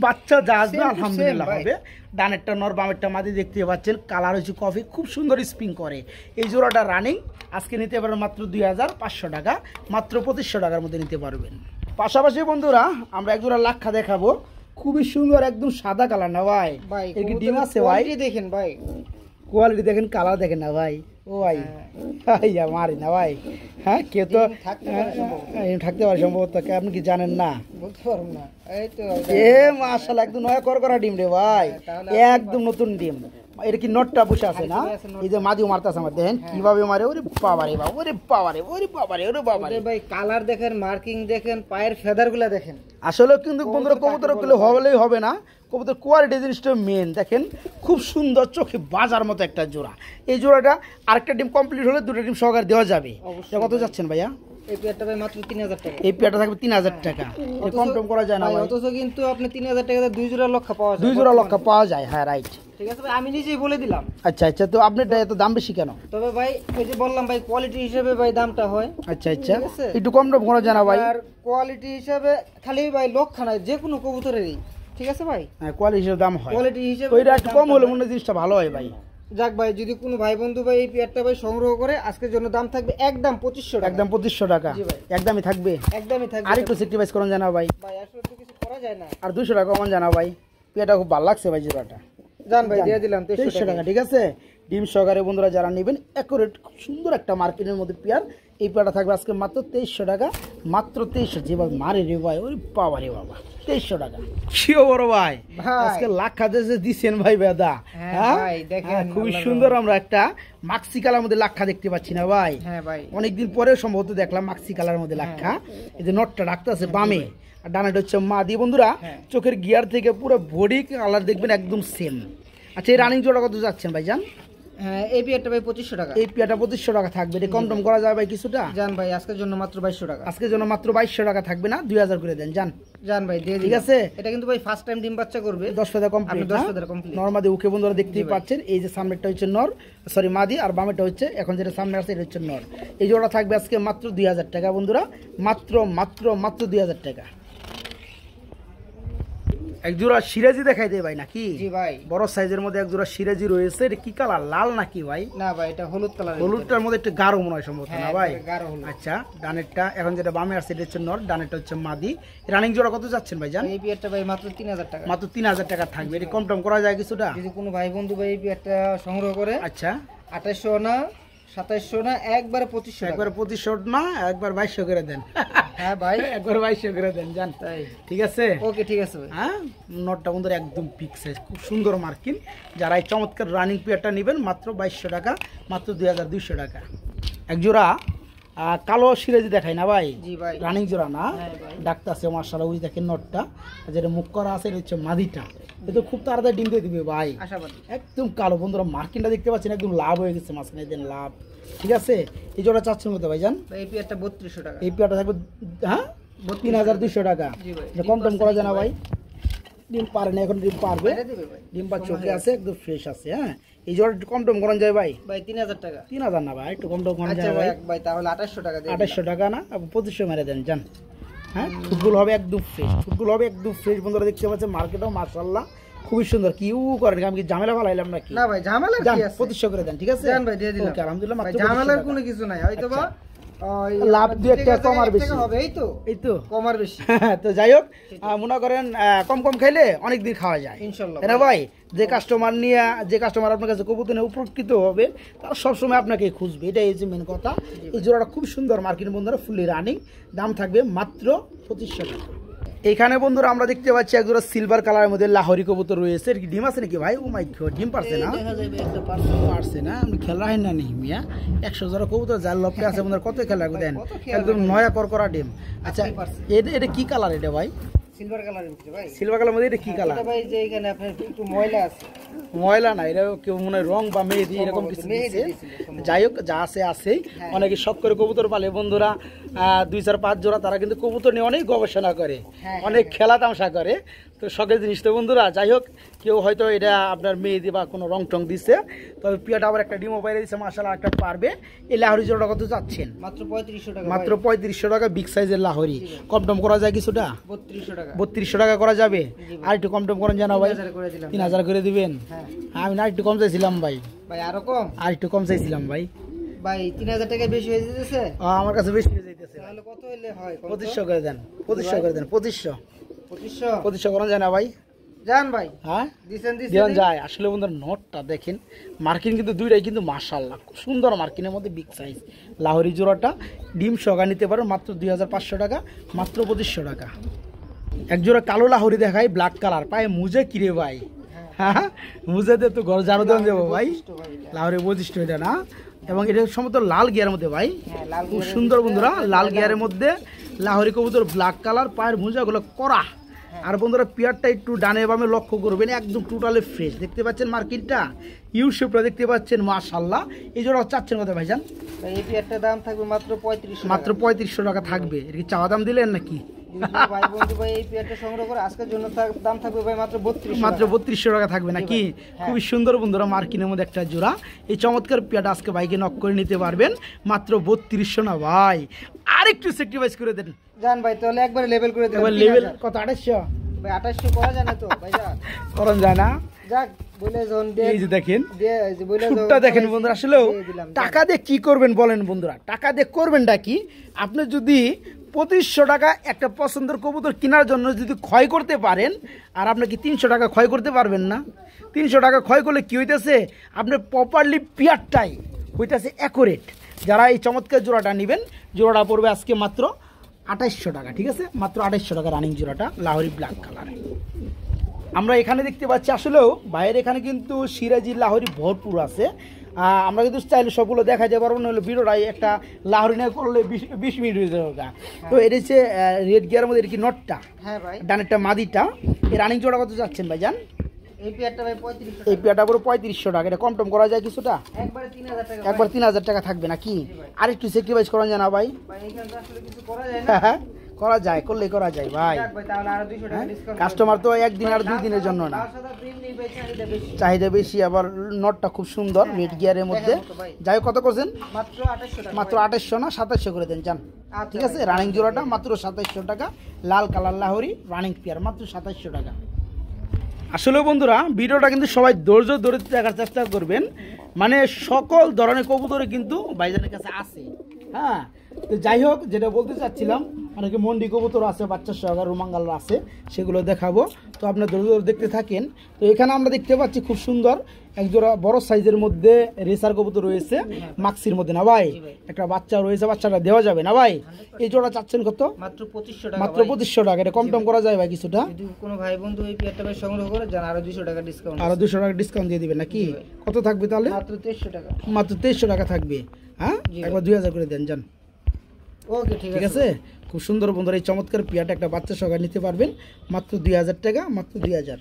বাচ্চা যা আসবে আলহামদুলিল্লাহ হবে। ডানেরটা নর, বামেরটা মাদি দেখতে পাচ্ছেন, কালার হচ্ছে কফি, খুব সুন্দর স্প্রিং করে। এই জোড়াটা রানিং আজকে নিতে পারবেন মাত্র 2500 টাকা, মাত্র 2500 টাকার মধ্যে নিতে পারবেন। পাশাপাশি বন্ধুরা আমরা এক জোড়া লাক্ষা দেখাবো, খুবই সুন্দর, একদম সাদা কালার না ভাই? এর কি ডিম আছে ভাই? দেখেন ভাই, কোয়ালিটি দেখেন, কালার দেখেন না ভাই? ও ভাই মারি না ভাই। হ্যাঁ, কে তো থাকতে পারে সম্ভবত, আপনি কি জানেন না? বলতে পারবো না। এই তো এ মাশাআল্লাহ, একদম নয়া করা ডিম রে ভাই, একদম নতুন ডিম। এটা কি নটটা বসে আছে না? এই যে মাদিও মারতেছে আমার, দেখেন কিভাবে মারে। ওরে বাবারে বাবা, ওরে বাবারে, ওরে বাবারে, ওরে বাবারে ভাই। কালার দেখেন, মার্কিং দেখেন, পায়ের ফেদার গুলা দেখেন। আসলে কিন্তু বন্ধুরা কবুতর গুলো হলেই হবে না, কবুতর কোয়ালিটি জিনিসটা মেন। দেখেন খুব সুন্দর, চোখে বাজার মতো একটা জোড়া। এই জোড়াটা আরেকটা ডিম কমপ্লিট হলে দুটো ডিম সহকারে দেওয়া যাবে। কত যাচ্ছেন ভাইয়া? এই পেয়ারটা ভাই মাত্র 3000 টাকা। এই পেয়ারটা থাকবে 3000 টাকা, কম টম করা যায় না ভাই। অথচ কিন্তু আপনি 3000 টাকাতে 2 জোড়া লক্ষা পাওয়া যায়, 2 জোড়া লক্ষা পাওয়া যায়, হ্যাঁ রাইট। ঠিক আছে ভাই, আমি নিজেই বলে দিলাম। আচ্ছা আচ্ছা, তো আপনার এত দাম বেশি কেন? তবে ভাই ওই যে বললাম ভাই, কোয়ালিটি হিসেবে ভাই দামটা হয়। আচ্ছা আচ্ছা, ঠিক আছে? একটু কম টম করা যায় না ভাই? আর কোয়ালিটি হিসেবে খালি ভাই লক্ষা নাই, যে কোনো কবুতরেরই, ঠিক আছে ভাই, হ্যাঁ কোয়ালিটি হিসেবে দাম হয়। কোয়ালিটি হিসেবে তো এটা একটু কম হলে মনে হয় জিনিসটা ভালো হয় ভাই। যাক ভাই, যদি কোনো ভাই বন্ধু ভাই এই পেয়ারটা ভাই সংগ্রহ করে, আজকের জন্য দাম থাকবে একদম 2500 টাকা। একদম 2500 টাকা, জি ভাই। একদমই থাকবে। একদমই থাকবে। আর একটু সেক্রিফাইস করুন জানা ভাই। ভাই আসলে তো কিছু করা যায় না। আর 200 টাকা কমান জানা ভাই, পেয়ারটা খুব ভালো লাগছে ভাই জোড়াটা। জান ভাই দিয়ে দিলাম 2300 টাকা, ঠিক আছে। ডিম সহকারে বন্ধুরা যারা নেবেন, অ্যাকুরেট খুব সুন্দর একটা মার্কেটের মধ্যে পেয়ার, এই পেয়ারটা থাকবে আজকে মাত্র 2300 টাকা, মাত্র 2300। যেভাবে মারে রে ভাই, ওরে বাবা রে বাবা, 2300 টাকা। কি বড় ভাই, আজকে লাখ খাতে দিচ্ছেন ভাই বেদা। হ্যাঁ ভাই দেখেন, খুবই সুন্দর আমরা একটা মাক্সি কালার মধ্যে লাক্ষা দেখতে পাচ্ছি না ভাই। হ্যাঁ ভাই, অনেকদিন পরে সম্ভবত দেখলাম মাক্সি কালার মধ্যে লাক্ষা। এই যে নটটা রাখতে আছে বামে, আর ডানাটা হচ্ছে মা দিয়ে বন্ধুরা। চোখের গিয়ার থেকে পুরো বডি কালার দেখবেন একদম সেম। আচ্ছা, এই রানিং জোড়া কত যাচ্ছেন ভাই জান? হ্যাঁ এই পেয়ারটা ভাই 2500 টাকা। এই পেয়ারটা 2500 টাকা থাকবে, এটা কম টম করা যায় ভাই কিছুটা? জান ভাই আজকের জন্য মাত্র 2200 টাকা। আজকের জন্য মাত্র 2200 টাকা থাকবে না, 2000 করে দেন জান। জান ভাই দিয়ে দিন, ঠিক আছে। এটা কিন্তু ভাই ফার্স্ট টাইম ডিম বাচ্চা করবে, 10 ফেদা কমপ্লিট, 10 ফেদা কমপ্লিট। নরমাদি উকে বন্ধুরা দেখতেই পাচ্ছেন। এই যে সামনেরটা হচ্ছে নর, সরি মাদি, আর বামেরটা হচ্ছে এখন যেটা সামনে আছে এটা হচ্ছে নর। এই জোড়া থাকবে আজকে মাত্র 2000 টাকা বন্ধুরা, মাত্র মাত্র মাত্র 2000 টাকা। এক জোড়া সিরাজি দেখাই দে ভাই নাকি? জি ভাই, বড় সাইজের মধ্যে এক জোড়া সিরাজি রয়েছে। এটা কি কালার, লাল নাকি ভাই? না ভাই এটা হলুদ কালার। হলুদটার মধ্যে একটু গাঢ় মনে হয় সম্ভবত, না ভাই? গাঢ় হলুদ। আচ্ছা, ডানেরটা এখন যেটা বামে আছে এটা হচ্ছে নর, ডানেরটা হচ্ছে মাদি। রানিং জোড়া কত যাচ্ছেন ভাই জান? এই পেয়ারটা ভাই মাত্র 3000 টাকা। মাত্র 3000 টাকা থাকবে, এটা কম টম করা যায় কিছুটা? যদি কোনো ভাই বন্ধু ভাই এই পেয়ারটা সংগ্রহ করে, আচ্ছা 2800 না 2700 না, একবারে 2500 টাকা। একবার 2500 না, একবার 2200 করে দেন। হ্যাঁ ভাই একবার 2200 করে দেন জান, তাই ঠিক আছে? ওকে ঠিক আছে ভাই। হ্যাঁ, নটটা বন্ধুরা একদম বিগ সাইজ, খুব সুন্দর মার্কিন। যারা এই চমৎকার রানিং পেয়ারটা নেবেন মাত্র 2200 টাকা, মাত্র 2200 টাকা। এক জোড়া কালো সিরাজি দেখাই না ভাই? জি ভাই, রানিং জোড়া না, হ্যাঁ ভাই। ডাক্তার আছে মার্শাল্লাহ। ওই দেখেন নটটা, যেটা মুখ করা আছে এটা হচ্ছে মাদিটা। এটা খুব তাড়াতাড়ি ডিম দিয়ে দিবে ভাই, আশাবাদী। একদম কালো বন্ধুরা, মার্কিনটা দেখতে পাচ্ছেন একদম লাভ হয়ে গেছে মাঝখানে, দেন লাভ। ঠিক আছে, এই জোড়া চাচ্ছেন মতো ভাই জান? ভাই এই পেয়ারটা 3200 টাকা। এই পেয়ারটা থাকবে হ্যাঁ 3200 টাকা। জি ভাই, কম টম করা যায় না ভাই? ডিম পারে না, এখন ডিম পারবে। এটা দিবে ভাই, ডিম পার চোখে আছে, একদম ফ্রেশ আছে। হ্যাঁ, এই জোড়া একটু কম টম করান যায় ভাই? ভাই 3000 টাকা। 3000 না ভাই, একটু কম টম করান আচ্ছা যায় ভাই? ভাই তাহলে 2800 টাকা দিয়ে 2800 টাকা না, 2500 মেরে দেন জান। হ্যাঁ, ফুটগুলো হবে একদম ফ্রেশ, ফুটগুলো হবে একদম ফ্রেশ বন্ধুরা, দেখতে পাচ্ছেন মার্কেটও মাশাআল্লাহ খুবই সুন্দর। কি করেন, আমি কি ঝামেলা ফালাইলাম নাকি? না ভাই ঝামেলা কি আছে? 2500 করে দেন, ঠিক আছে? জান ভাই দিয়ে দিলাম। ওকে, আলহামদুলিল্লাহ, ভাই মাত্র ঝামেলার 2500 কোনো টাকা। কিছু নাই, হয়তো বা লাভ দুই একটা কম আর বেশি হবে, এই তো এই তো কম আর বেশি। তো যাই হোক, মনে করেন কম কম খাইলে অনেক দিন খাওয়া যায় ইনশাআল্লাহ তাই না ভাই? যে কাস্টমার নিয়ে, যে কাস্টমার আপনার কাছে কবুতর নিয়ে উপকৃত হবে, তারা সবসময় আপনাকে খুঁজবে, এটাই হচ্ছে মেন কথা। এই জোড়াটা খুব সুন্দর মার্কেট বন্ধুরা, ফুললি রানিং, দাম থাকবে মাত্র 2500 টাকা। এখানে বন্ধুরা আমরা দেখতে পাচ্ছি এক জোড়া সিলভার কালারের মধ্যে লাহোরি কবুতর রয়েছে। এর কি ডিম আছে নাকি ভাই? ও মাই গড, ডিম পারছে না? দেখা যাবে একটা পারছে না, আপনি খেলা হয় না নি মিয়া। 100 জোড়া কবুতর যার লপটে আছে বন্ধুরা, কত খেলা দেন, একদম নয়া করকরা ডিম। আচ্ছা, এটা কি কালার এটা ভাই? সিলভার কালারের ভিতরে ভাই। সিলভার কালার মধ্যে এটা কি কালার? এটা ভাই যে এখানে আপনার একটু ময়লা আছে। ময়লা না, এটা কেউ মনে হয় রং বা মেহেদি এরকম কিছু দিয়েছে। যাই হোক, যা আছে আছেই। অনেকে শখ করে কবুতর পালে বন্ধুরা, 2 4 5 জোড়া, তারা কিন্তু কবুতর নিয়ে অনেক গবেষণা করে, অনেক খেলা তামসা করে। তো শখের জিনিস তো বন্ধুরা। যাই হোক, কেউ হয়তো এটা আপনার মেহেদি বা কোনো রং টং দিচ্ছে, তবে পিয়াটা আবার একটা ডিমও বাইরে দিচ্ছে মাশাআল্লাহ, একটা পারবে। এই লাহোরি জোড়া কত চাচ্ছেন? মাত্র 3500 টাকা। মাত্র 3500 টাকা, বিগ সাইজের লাহোরি। কম টম করা যায় কিছুটা? 3200 টাকা। 3200 টাকা করা যাবে? আর একটু কম টম করেন জানা ভাই? 3000 করে দিলাম। 3000 করে দিবেন? হ্যাঁ আমি না একটু কম চাইছিলাম ভাই, ভাই আরো কম? আর একটু কম চাইছিলাম ভাই। ভাই 3000 টাকা বেশি হয়ে যেতেছে। আমার কাছে বেশি হয়ে যাইতেছে। তাহলে কত হইলে হয়? 2500 করে দেন, 2500 করে দেন, 2500 2500 করা যায় না ভাই? জান ভাই হ্যাঁ দিছেন দেন যায়। আসলে বন্ধুরা নোটটা দেখেন, মার্কিন কিন্তু দুইটাই কিন্তু মাশাআল্লাহ খুব সুন্দর, মার্কিনের মধ্যে বিগ সাইজ। লাহোরি জোড়াটা ডিম সহা নিতে পারো মাত্র 2500 টাকা, মাত্র 2500 টাকা। এক জোড়া কালো লাহোরি দেখাই, ব্ল্যাক কালার, পায়ে মুজে কিরে ভাই? হ্যাঁ, মুজেতে তো ঘর ঝাড়ু দেন যাবো ভাই। লাহোরি বৈশিষ্ট্য এটা না, এবং এটা সম্ভবত লাল গিয়ারের মধ্যে ভাই, খুব সুন্দর বন্ধুরা, লাল গিয়ারের মধ্যে লাহোরি কবুতর, ব্ল্যাক কালার, পায়ের মুজাগুলো করা, আর বন্ধুরা পেয়ারটা একটু ডানে বামে লক্ষ্য করবেন, একদম টোটালি ফ্রেশ দেখতে পাচ্ছেন। মার্কেটটা ইউ শেপটা দেখতে পাচ্ছেন, মাশাআল্লাহ। এই জোড়া চাচ্ছেন কত ভাইজান? এই পেয়ারটার দাম থাকবে মাত্র 3500 মাত্র 3500 টাকা থাকবে। এর কি চাওয়া দাম দিলেন নাকি? ভাই বন্ধু ভাই এই পেয়ারটা সংগ্রহ করে আজকের জন্য দাম থাকবে ভাই মাত্র 3200 মাত্র 3200 টাকা থাকবে নাকি? খুবই সুন্দর বন্ধুরা, মার্কিনের মধ্যে একটা জোড়া। এই চমৎকার পেয়ারটা আজকে বাইকে নক করে নিতে পারবেন মাত্র 3200 না ভাই। আরেকটু স্যাক্রিফাইস করে দেন জান ভাই, তাহলে একবারে লেভেল করে দেন। লেভেল কত? 2800 ভাই 2800 করা যায় না তো ভাই? যা করন যায় না। যাক বলে জন দিয়ে এই যে দেখেন যে বলে শুটটা দেখেন বন্ধুরা। আসলেও টাকা দিয়ে কি করবেন বলেন বন্ধুরা? টাকা দিয়ে করবেনটা কি? আপনি যদি 2500 টাকা একটা পছন্দের কবুতর কেনার জন্য যদি ক্ষয় করতে পারেন, আর আপনি কি 300 টাকা ক্ষয় করতে পারবেন না? 300 টাকা ক্ষয় করলে কি হইতেছে? আপনি প্রপারলি পেয়ারটাই হইতেছে অ্যাকুরেট। যারা এই চমৎকার জোড়াটা নেবেন, জোড়াটা পড়বে আজকে মাত্র 2800 টাকা, ঠিক আছে? মাত্র 2800 টাকা রানিং জোড়াটা, লাহোরি ব্ল্যাক কালার। আমরা এখানে দেখতে পাচ্ছি আসলেও বাইরে এখানে কিন্তু সিরাজি লাহোরি ভরপুর আছে। আমরা কিন্তু চাইলে সবগুলো দেখা যায় পারবো না, হলে ভিডিওটাই একটা লাহোরি নিয়ে করলে 20 মিনিট হয়ে যাবে। তো এটা হচ্ছে রেড গিয়ারের মধ্যে, এটা কি নটটা? হ্যাঁ ভাই। ডানেরটা মাদিটা। এই রানিং জোড়া কত যাচ্ছেন ভাইজান? এই পেয়ারটা ভাই 3500 এই পেয়ারটা পুরো 3500 টাকা। এটা কম টম করা যায় কিছুটা? একবারে 3000 টাকা। একবার 3000 টাকা থাকবে নাকি? আর একটু স্যাক্রিফাইস করা যায় না ভাই? ভাই এখানে আসলে কিছু করা যায় না। হ্যাঁ করা যায়, করলেই করা যায় ভাই। যাক ভাই, তাহলে আরো 200 টাকা ডিসকাউন্ট। কাস্টমার তো একদিন আর 2 দিনের জন্য না, চাহিদা বেশি। আবার নটটা খুব সুন্দর রেড গিয়ারের মধ্যে। যাই কত করছেন? মাত্র 2800 টাকা। মাত্র 2800 না 2700 করে দেন যান, ঠিক আছে? রানিং জোড়াটা মাত্র 2700 টাকা, লাল কালার লাহোরি রানিং পেয়ার, মাত্র 2700 টাকা। আসলে বন্ধুরা ভিডিওটা কিন্তু সবাই ধৈর্য ধরে দেখার চেষ্টা করবেন, মানে সকল ধরনের কবুতরে কিন্তু ভাইজানের কাছে আছে। হ্যাঁ, তো যাই হোক, যেটা বলতে চাচ্ছিলাম, অনেকে মন্ডি কবুতর আছে, বাচ্চা সহকার রুমাঙ্গাল আছে, সেগুলো দেখাবো। তো আপনার ধৈর্য ধরে দেখতে থাকেন। তো এখানে আমরা দেখতে পাচ্ছি খুব সুন্দর একজোড়া বড় সাইজের মধ্যে রেসার কবুতর রয়েছে, মাক্সির মধ্যে না ভাই? একটা বাচ্চা রয়েছে, বাচ্চাটা দেওয়া যাবে না ভাই? এই জোড়া চাচ্ছেন কত? মাত্র 2500 টাকা। মাত্র 2500 টাকা। এটা কম টম করা যায় ভাই কিছুটা? যদি কোনো ভাই বন্ধু এই পেয়ারটা ভাই সংগ্রহ করে যান, আরো 200 টাকা ডিসকাউন্ট। আরো 200 টাকা ডিসকাউন্ট দিয়ে দিবেন নাকি? কত থাকবে তাহলে? মাত্র 2300 টাকা। মাত্র 2300 টাকা থাকবে। হ্যাঁ, একবার 2000 করে দেন যান। ওকে, ঠিক আছে। খুব সুন্দর বন্ধুরা, এই চমৎকার পেয়ারটা একটা বাচ্চা সহকারে নিতে পারবেন মাত্র 2000 টাকা, মাত্র 2000।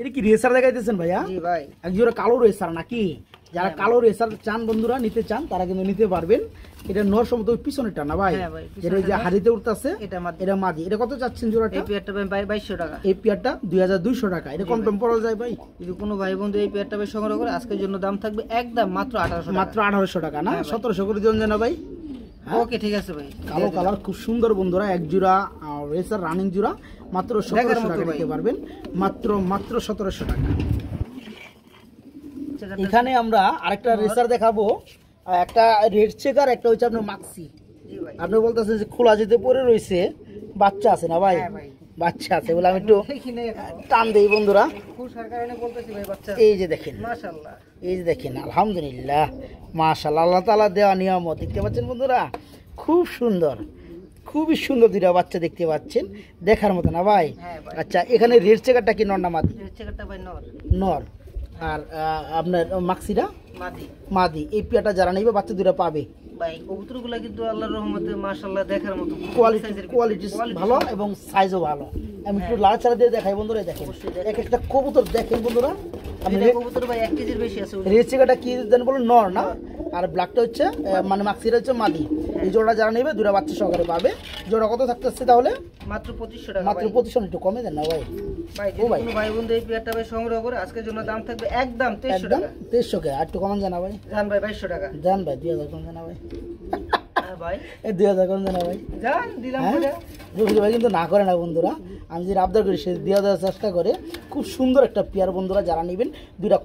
এটা কি রেসার দেখাইতেছেন ভাইয়া? জি ভাই। একজোড়া কালো রেসার নাকি? যারা কালো রেসার চান বন্ধুরা, নিতে চান, তারা কিন্তু নিতে পারবেন। এটা নর সম্ভবত পিছনেরটা না ভাই? যেটা যে হাড়িতে উঠতেছে এটা মাদি। এটা কত চাচ্ছেন জোড়াটা? এই পেয়ারটা ভাই 2200 টাকা। এই পেয়ারটা 2200 টাকা। এটা কম টম পড়া যায় ভাই? যদি কোনো ভাই বন্ধু এই পেয়ারটা ভাই সংগ্রহ করে আজকের জন্য দাম থাকবে একদম মাত্র 1800 টাকা। মাত্র 1800 টাকা না? 1700 করে দিন জানা ভাই। ওকে, ঠিক আছে ভাই। কালো কালার খুব সুন্দর বন্ধুরা, এক জোড়া রেসার রানিং জোড়া, মাত্র 1700 টাকা নিতে পারবেন, মাত্র 1700 টাকা। এখানে আমরা আরেকটা রেসার দেখাবো, একটা রেড চেকার, একটা হচ্ছে আপনার মাক্সি। আপনি বলতেছেন যে খোলা যেতে পড়ে রয়েছে, বাচ্চা আছে না ভাই? বাচ্চা আছে বলে আমি একটু টান দেই বন্ধুরা। এই যে দেখেন, মাশাআল্লাহ, এই যে দেখেন, আলহামদুলিল্লাহ, মাশাআল্লাহ, আল্লাহ তাআলা দেওয়া নিয়ামত। দেখতে পাচ্ছেন বন্ধুরা, খুব সুন্দর, খুবই সুন্দর দুইটা বাচ্চা দেখতে পাচ্ছেন, দেখার মতো না ভাই? আচ্ছা, এখানে রেড চেকারটা কি নর না মাদি? রেড চেকারটা ভাই নর। নর। আর আপনার মাক্সিটা মাদি। মাদি। এই পেয়ারটা যারা নেবে বাচ্চা দুটো পাবে ভাই। কবুতরগুলো কিন্তু আল্লাহর রহমতে মাশাআল্লাহ দেখার মতো, কোয়ালিটি ভালো এবং সাইজও ভালো। আমি একটু লাড়াচাড়া দিয়ে দেখাই বন্ধুরা। দেখেন এক একটা কবুতর, দেখেন বন্ধুরা। কবুতর ভাই 1 কেজির বেশি আছে। রেড চেকারটা কি জানেন বলুন? নর না? আর ব্ল্যাকটা হচ্ছে মানে মাক্সিটা হচ্ছে মাদি। এই জোড়া যারা নেবে দুটো বাচ্চা সহকারে পাবে। জোড়া কত থাকতেছে তাহলে? মাত্র 2500 টাকা। মাত্র 2500। একটু কমে দেন না ভাই? ভাই যদি কোনো ভাই বন্ধু এই পেয়ারটা ভাই সংগ্রহ করে আজকের জন্য দাম থাকবে একদম 2300 টাকা। 2300 কে আর একটু কমান জানা ভাই? জান ভাই 2200 টাকা। জান ভাই 2000 কম জানা ভাই? হ্যাঁ ভাই, এই 2000 কম জানা ভাই? জান দিলাম বলে। রফিক ভাই কিন্তু না করে না বন্ধুরা, আমি যে আবদার করি সে দিয়ে দেওয়ার চেষ্টা করে। খুব সুন্দর একটা পেয়ার বন্ধুরা, যারা নেবেন দুইটা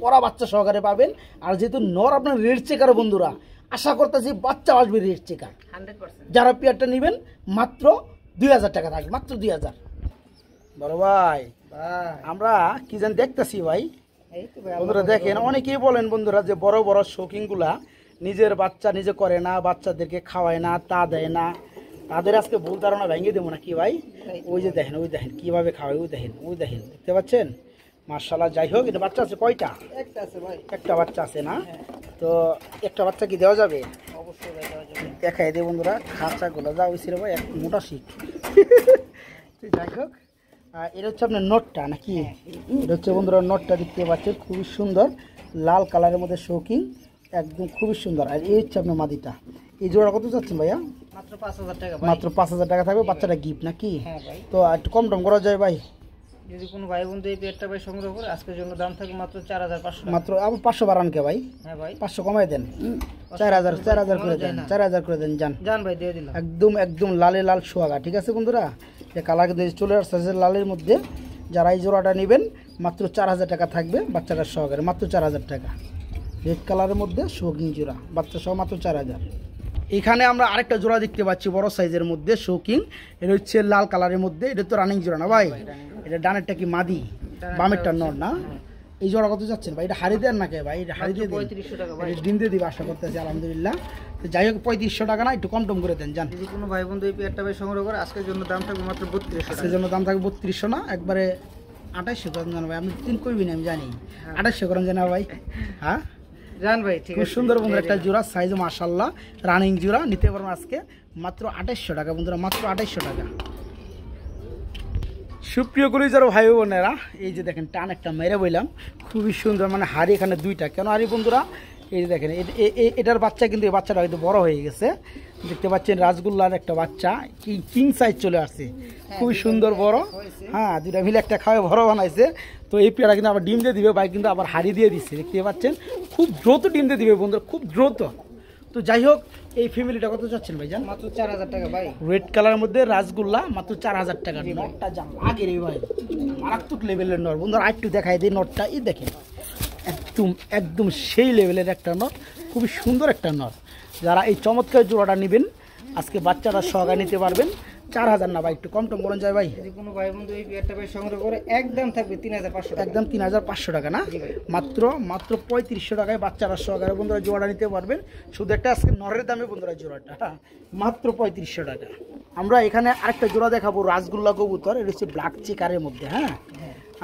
কড়া বাচ্চা সহকারে পাবেন। আর যেহেতু নর আপনার রেড চেকার বন্ধুরা, আশা করতেছি বাচ্চা আসবে রেড চেকার। 100%। যারা পেয়ারটা নেবেন মাত্র 2000 টাকা থাকবে, মাত্র 2000। বড় ভাই, আমরা কি জানি দেখতেছি ভাই, বন্ধুরা দেখেন, অনেকেই বলেন বন্ধুরা যে বড় বড় শৌখিনগুলা নিজের বাচ্চা নিজে করে না, বাচ্চাদেরকে খাওয়ায় না, তা দেয় না। তাদের আজকে ভুল ধারণা ভেঙে দেবো না কি ভাই? ওই যে দেখেন, ওই দেখেন কিভাবে খাওয়ায়, ওই দেখেন, ওই দেখেন, দেখতে পাচ্ছেন? মাশাআল্লাহ। যাই হোক, এটা বাচ্চা আছে কয়টা? একটা আছে ভাই। একটা বাচ্চা আছে না? তো একটা বাচ্চা কি দেওয়া যাবে? অবশ্যই দেওয়া যাবে। দেখাই দে বন্ধুরা, খাঁচাগুলো যা হয়েছিল ভাই, এক মোটা শিখ। যাই হোক, এটা হচ্ছে আপনার নটটা নাকি? এটা হচ্ছে বন্ধুরা নটটা, দেখতে পাচ্ছেন খুবই সুন্দর লাল কালারের মধ্যে শৌকিং, একদম খুবই সুন্দর। আর এই হচ্ছে আপনার মাদিটা। এই জোড়া কত চাচ্ছেন ভাইয়া? মাত্র 5000 টাকা। মাত্র 5000 টাকা থাকবে, বাচ্চাটা গিফট নাকি? হ্যাঁ ভাই। তো একটু কম টম করা যায় ভাই? যদি কোনো ভাই বন্ধু এই পেয়ারটা ভাই সংগ্রহ করে আজকের জন্য দাম থাকে মাত্র 4500 টাকা। মাত্র আবার 500 বাড়ান কে ভাই? হ্যাঁ ভাই 500 কমাই দেন, 4000 করে দেন, 4000 করে দেন। জান ভাই দিয়ে দিলাম। একদম লালে লাল সোয়াগা, ঠিক আছে বন্ধুরা? যে কালার কিন্তু চলে আসছে লালের মধ্যে। যারা এই জোড়াটা নেবেন মাত্র 4000 টাকা থাকবে, বাচ্চাটার সহকারে মাত্র 4000 টাকা। রেড কালারের মধ্যে শৌকিং জোড়া, বাচ্চা সহ মাত্র 4000। এখানে আমরা আরেকটা জোড়া দেখতে পাচ্ছি বড় সাইজের মধ্যে শৌকিং, এটা হচ্ছে লাল কালারের মধ্যে। এটা তো রানিং জোড়া না ভাই? এটা ডানেরটা কি মাদি, বামেরটা নর না? এই জোড়া কত যাচ্ছেন ভাই? এটা হাড়ি দেন না কে ভাই? এটা হাড়ি দিয়ে 3500 টাকা ভাই। ডিম দিয়ে দিবে আশা করতেছি, আলহামদুলিল্লাহ। তো যাই হোক 3500 টাকা না, একটু কম টম করে দেন জান। যদি কোনো ভাই বন্ধু এই পেয়ারটা ভাই সংগ্রহ করে আজকের জন্য দাম থাকবে মাত্র 3200 টাকা। আজকের জন্য দাম থাকবে 3200 না, একবারে 2800 করেন জানো ভাই? আপনি 3 কইবি না আমি জানি, 2800 করেন জানা ভাই? হ্যাঁ জান ভাই ঠিক খুব আছে। সুন্দর বন্ধুরা একটা জোড়া, সাইজ মাশাআল্লাহ, রানিং জোড়া নিতে পারবেন আজকে মাত্র 2800 টাকা বন্ধুরা, মাত্র 2800 টাকা। সুপ্রিয় করি যারা ভাই বোনেরা, এই যে দেখেন টান একটা মেরে বললাম, খুবই সুন্দর, মানে হাড়ি এখানে দুইটা। কেন হাড়ি বন্ধুরা? এই যে দেখেন এটার বাচ্চা কিন্তু এই বাচ্চাটা হয়তো বড় হয়ে গেছে, দেখতে পাচ্ছেন রাসগোল্লার একটা বাচ্চা, কিং সাইজ চলে আসছে, খুবই সুন্দর বড়। হ্যাঁ দুইটা মিলে একটা খাওয়া বড় বানাইছে। তো এই পেয়ারা কিন্তু আবার ডিম দিয়ে দিবে ভাই, কিন্তু আবার হাড়ি দিয়ে দিচ্ছে, দেখতে পাচ্ছেন খুব দ্রুত ডিম দিয়ে দিবে বন্ধুরা, খুব দ্রুত। তো যাই হোক এই ফ্যামিলিটা কত চাচ্ছেন ভাই জান? মাত্র 4000 টাকা ভাই। রেড কালারের মধ্যে রাসগোল্লা, মাত্র 4000 টাকা। নটটা জান আগের এই ভাই মারাত্মক লেভেলের নট বন্ধুরা, আরেকটু দেখাই দিই নটটা। এই দেখেন একদম সেই লেভেলের একটা নট, খুবই সুন্দর একটা নট। যারা এই চমৎকার জোড়াটা নেবেন আজকে বাচ্চাটা সহকারে নিতে পারবেন। 4000 না ভাই, একটু কম টম করেন যায় ভাই? যদি কোনো ভাই বন্ধু এই পেয়ারটা ভাই সংগ্রহ করে একদম থাকবে 3500 টাকা। একদম 3500 টাকা না, মাত্র 3500 টাকায় বাচ্চারা সহকারে বন্ধুরা জোড়াটা নিতে পারবেন। শুধু একটা আজকে নরের দামে বন্ধুরা জোড়াটা মাত্র 3500 টাকা। আমরা এখানে আরেকটা জোড়া দেখাবো রাসগোল্লা কবুতর, এটা হচ্ছে ব্ল্যাক চেকারের মধ্যে। হ্যাঁ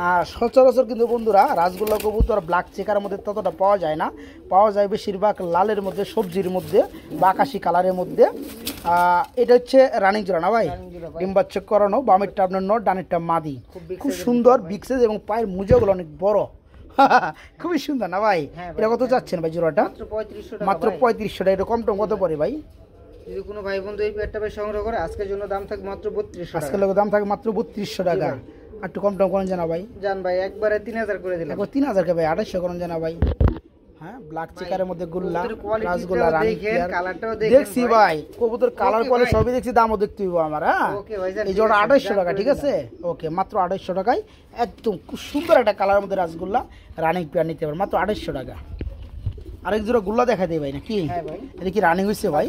আর সচরাচর কিন্তু বন্ধুরা রাসগোল্লা কবুতর ব্ল্যাক চেকারের মধ্যে ততটা পাওয়া যায় না, পাওয়া যায় বেশিরভাগ লালের মধ্যে, সবজির মধ্যে বা আকাশি কালারের মধ্যে। এটা হচ্ছে রানিং জোড়া না ভাই? ডিম বাচ্চা করানো, বামেরটা আপনার নট, ডানেরটা মাদি। খুব সুন্দর বিগ সাইজ এবং পায়ের মুজাগুলো অনেক বড়, খুবই সুন্দর না ভাই? এটা কত যাচ্ছেন ভাই জোড়াটা? মাত্র 3500 টাকা। এটা কম টম কত পড়ে ভাই? যদি কোনো ভাই বন্ধু এই পেয়ারটা ভাই সংগ্রহ করে আজকের জন্য দাম থাকবে মাত্র 3200 টাকা। আজকের লোক দাম থাকে মাত্র 3200 টাকা। একটু কম টম করেন জানা ভাই? জান ভাই একবারে 3000 করে দিলাম। 3000 কে ভাই 2800 করেন জানা ভাই? হ্যাঁ ব্ল্যাক চেকারের মধ্যে গুল্লা, রাসগোল্লা, রানী কালারটাও দেখছি ভাই, কবুতর কালার কোয়ালিটি সবই দেখছি, দামও দেখতে হইব আমার। হ্যাঁ এই জোড়া 2800 টাকা, ঠিক আছে? ওকে মাত্র 2800 টাকায় একদম খুব সুন্দর একটা কালারের মধ্যে রাসগোল্লা রানিং পেয়ার নিতে পারেন মাত্র 2800 টাকা। আরেক জোড়া গুল্লা দেখা দেয় ভাই নাকি? এটা কি রানিং হয়েছে ভাই?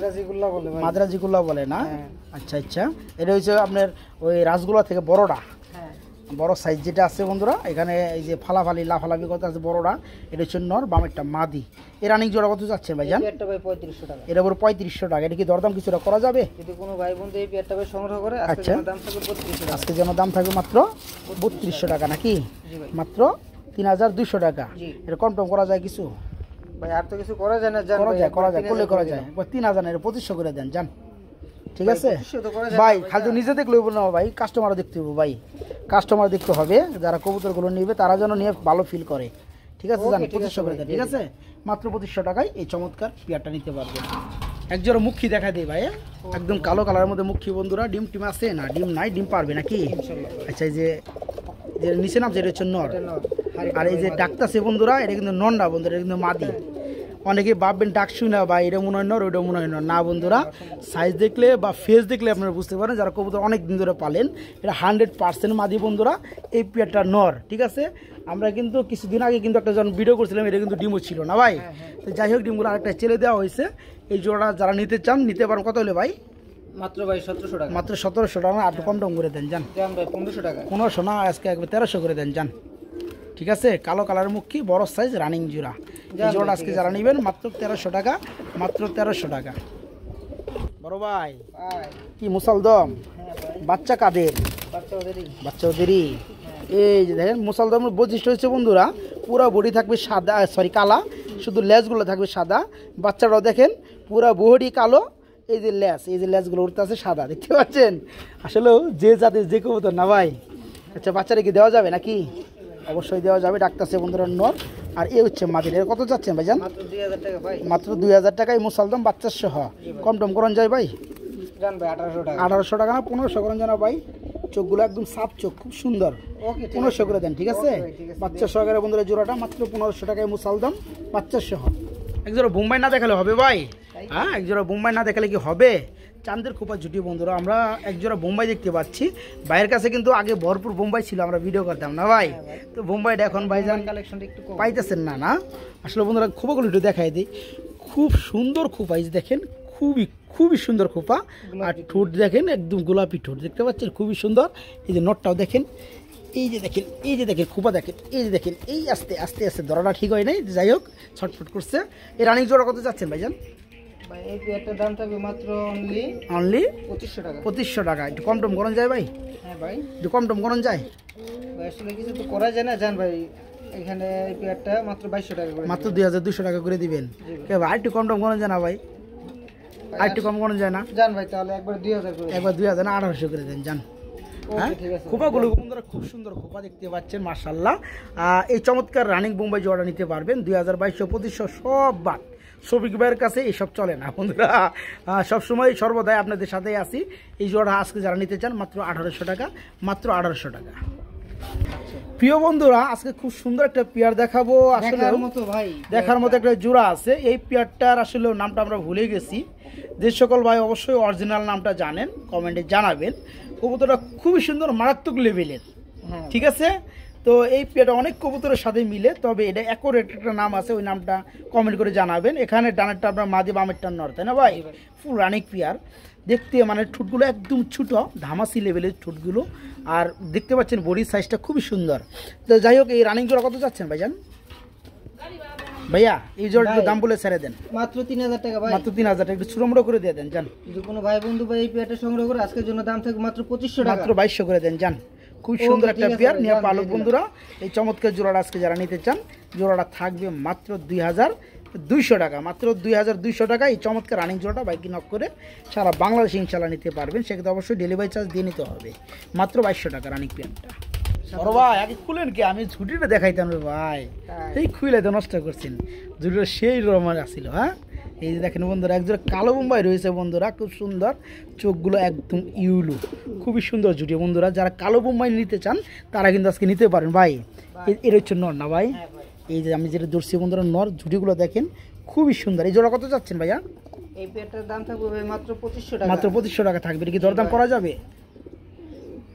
মাদ্রাজি গুল্লা বলে না? আচ্ছা আচ্ছা, এটা হচ্ছে আপনার ওই রাসগোল্লা থেকে বড়টা, বড় সাইজ যেটা আছে বন্ধুরা। এখানে এই যে ফালাফালি লাফালাফি কথা আছে বড়টা, এটা হচ্ছে নর, বামেরটা মাদি। এই রানিং জোড়া কত যাচ্ছে ভাই জান? পেয়ারটা ভাই 3500 টাকা। এর উপর 3500 টাকা। এটা কি দরদাম কিছুটা করা যাবে? যদি কোনো ভাই বন্ধু এই পেয়ারটা ভাই সংগ্রহ করে আজকে দাম থাকবে 3200 টাকা। আজকে যেন দাম থাকবে মাত্র 3200 টাকা নাকি? মাত্র 3200 টাকা। এটা কম টম করা যায় কিছু ভাই? আর তো কিছু করা যায় না জান? করা যায় করলে করা যায়। 3000 এর 2500 করে দেন জান, ঠিক আছে ভাই? খালি নিজে দেখলে হইব না ভাই, কাস্টমার দেখতে হইব ভাই, কাস্টমার দেখতে হবে। যারা কবুতরগুলো নিবে তারা যেন নিয়ে ভালো ফিল করে, ঠিক আছে জান? 2500 করে দেন, ঠিক আছে? মাত্র 2500 টাকায় এই চমৎকার পেয়ারটা নিতে পারবেন। একজোড়া মুখী দেখা দেয় ভাই, একদম কালো কালারের মধ্যে মুখী বন্ধুরা। ডিম টিম আছে না? ডিম নাই, ডিম পারবে নাকি? আচ্ছা এই যে নিচে নাম যেটা হচ্ছে নর, আর এই যে ডাকতাছে বন্ধুরা এটা কিন্তু নর না বন্ধুরা, এটা কিন্তু মাদি। অনেকে ভাববেন ডাক শুনে বা এটা মনে হয় নর, ওইটা মনে হয় নর। না বন্ধুরা, সাইজ দেখলে বা ফেস দেখলে আপনারা বুঝতে পারেন, যারা কবুতর অনেক দিন ধরে পালেন, এটা 100% মাদি বন্ধুরা। এই পেয়ারটা নর, ঠিক আছে? আমরা কিন্তু কিছুদিন আগে কিন্তু একটা যখন ভিডিও করছিলাম, এটা কিন্তু ডিমও ছিল না ভাই। তো যাই হোক ডিমগুলো আরেকটা চেলে দেওয়া হয়েছে। এই জোড়া যারা নিতে চান নিতে পারেন। কত হলে ভাই? মাত্র ভাই 1700 টাকা। মাত্র 1700 টাকা। আর কম টম করে দেন জান? জান ভাই 1500 টাকা। 1500 না, আজকে একবার 1300 করে দেন জান, ঠিক আছে? কালো কালার মুখী বড় সাইজ রানিং জোড়া। এই জোড়া আজকে যারা নেবেন মাত্র 1300 টাকা, মাত্র 1300 টাকা। বড় ভাই কি মুসালদম বাচ্চা কাদের? বাচ্চা ওদেরই। এই যে দেখেন মুসালদমের বৈশিষ্ট্য হচ্ছে বন্ধুরা, পুরো বডি থাকবে সাদা, সরি কালা, শুধু লেজগুলো থাকবে সাদা। বাচ্চারাও দেখেন পুরো বডি কালো, এই যে লেজগুলো উঠতে আছে সাদা, দেখতে পাচ্ছেন? আসলে যে জাতের যে কবুতর না ভাই, আচ্ছা, বাচ্চা রেখে দেওয়া যাবে নাকি? অবশ্যই দেওয়া যাবে, ডাকতেছে বন্ধুরা নর। আর এ হচ্ছে মাদির, এর কত যাচ্ছেন ভাইজান? মাত্র 2000 টাকা ভাই। মাত্র 2000 টাকায় মুসালদম বাচ্চা সহ। কম টম করন যায় ভাই? জান ভাই 1800 টাকা। 1800 টাকা না 1500 করেন জানা ভাই? চোখগুলো একদম সাফ চোখ, খুব সুন্দর। ওকে, 1500 করে দেন, ঠিক আছে? ওকে ভাই, ঠিক আছে। বাচ্চা সহকারে বন্ধুরা জোড়াটা মাত্র 1500 টাকায় মুসালদম বাচ্চা সহ। একজোড়া বোম্বাই না দেখালে হবে ভাই? হ্যাঁ, একজোড়া বোম্বাই না দেখালে কি হবে? চাঁদের খোপা জুটি বন্ধুরা, আমরা একজোড়া বোম্বাই দেখতে পাচ্ছি। ভাইয়ের কাছে কিন্তু আগে ভরপুর বোম্বাই ছিল, আমরা ভিডিও করতাম না ভাই। তো বোম্বাইটা এখন ভাইজান কালেকশনটা একটু কম পাইতেছেন না? না আসলে বন্ধুরা খোপাগুলো একটু দেখাই দিই। খুব সুন্দর খোপা, এই যে দেখেন, খুবই খুবই সুন্দর খোপা। আর ঠোঁট দেখেন একদম গোলাপি ঠোঁট, দেখতে পাচ্ছেন, খুবই সুন্দর। এই যে নটটাও দেখেন, এই যে দেখেন, এই যে দেখেন খোপা দেখেন, এই যে দেখেন, এই আস্তে আস্তে আস্তে ধরাটা ঠিক হয় নাই, যাই হোক ছটফট করছে। এই রানিং জোড়া কত যাচ্ছেন ভাইজান? ভাই এই পেয়ারটার দাম থাকবে মাত্র অনলি 2500 টাকা। 2500 টাকা। একটু কম টম করন যায় ভাই? হ্যাঁ ভাই, একটু কম টম করন যায়? ভাই আসলে কিছু তো করা যায় না জান ভাই। এখানে এই পেয়ারটা মাত্র 2200 টাকা করে। মাত্র 2200 টাকা করে দিবেন? কে ভাই, একটু কম টম করন যায় না ভাই? আর একটু কম করন যায় না? জান ভাই তাহলে একবার 2000 করে। একবার 2000 না 1800 করে দেন জান। ওকে, ঠিক আছে। খোপাগুলো বন্ধুরা খুব সুন্দর খোপা, দেখতে পাচ্ছেন মাশাআল্লাহ। এই চমৎকার রানিং বোম্বাই জোড়া নিতে পারবেন 2200, 2500 সব বাদ। শফিক ভাইয়ের কাছে এইসব চলে না বন্ধুরা, সবসময় সর্বদাই আপনাদের সাথেই আসি। এই জোড়া আজকে যারা নিতে চান মাত্র 1800 টাকা, মাত্র 1800 টাকা। প্রিয় বন্ধুরা, আজকে খুব সুন্দর একটা পেয়ার দেখাবো। আসলে দেখার মতো ভাই, দেখার মতো একটা জোড়া আছে। এই পেয়ারটার আসলে নামটা আমরা ভুলে গেছি। যে সকল ভাই অবশ্যই অরিজিনাল নামটা জানেন কমেন্টে জানাবেন। কবুতরটা খুবই সুন্দর, মারাত্মক লেভেলের, হ্যাঁ ঠিক আছে? তো এই পেয়ারটা অনেক কবুতরের সাথে মিলে, তবে এটা অ্যাকুরেট একটা নাম আছে, ওই নামটা কমেন্ট করে জানাবেন। এখানে ডানেরটা আপনার মাদি, বামেরটা নর, তাই না ভাই? ফুল রানিক পেয়ার, দেখতে মানে ঠোঁটগুলো একদম ছোটো, ধামাসি লেভেলের ঠোঁটগুলো। আর দেখতে পাচ্ছেন বডির সাইজটা খুবই সুন্দর। তো যাই হোক, এই রানিং জোড়া কত যাচ্ছেন ভাইজান? ভাইয়া এই জোড়াটার দাম বলে ছেড়ে দেন। মাত্র 3000 টাকা ভাই। মাত্র 3000 টাকা, একটু ছোটো করে দিয়ে দেন জান। যদি কোনো ভাই বন্ধু ভাই এই পেয়ারটা সংগ্রহ করে আজকের জন্য দাম থাকবে মাত্র 2500 টাকা। মাত্র 2200 করে দেন জান। খুব সুন্দর একটা পেয়ার নিয়ে পালক বন্ধুরা। এই চমৎকার জোড়াটা আজকে যারা নিতে চান, জোড়াটা থাকবে মাত্র 2200 টাকা। মাত্র 2200 টাকা এই চমৎকার রানিং জোড়াটা বাইক নক করে সারা বাংলাদেশে ইনশাল্লাহ নিতে পারবেন। সেক্ষেত্রে অবশ্যই ডেলিভারি চার্জ দিয়ে নিতে হবে। মাত্র 2200 টাকা রানিং পেয়ারটা। বড় ভাই আগে খুলেন কি, আমি ঝুটিটা দেখাইতাম রে ভাই, এই খুলে তো নষ্ট করছেন। ঝুটিটা সেই রকমের আসছিল। হ্যাঁ, এই যে দেখেন বন্ধুরা, একজোড়া কালো বোম্বাই রয়েছে বন্ধুরা, খুব সুন্দর, চোখগুলো একদম ইউলু, খুবই সুন্দর জুটি বন্ধুরা। যারা কালো বোম্বাই নিতে চান তারা কিন্তু আজকে নিতে পারেন ভাই। এর হচ্ছে নর না ভাই? এই যে আমি যেটা ধরছি বন্ধুরা নর, জুটিগুলো দেখেন খুবই সুন্দর। এই জোড়া কত যাচ্ছেন ভাইয়া? এই পেয়ারটার দাম থাকবে ভাই মাত্র 2500 টাকা। মাত্র 2500 টাকা থাকবে। এটা কি দরদাম করা যাবে?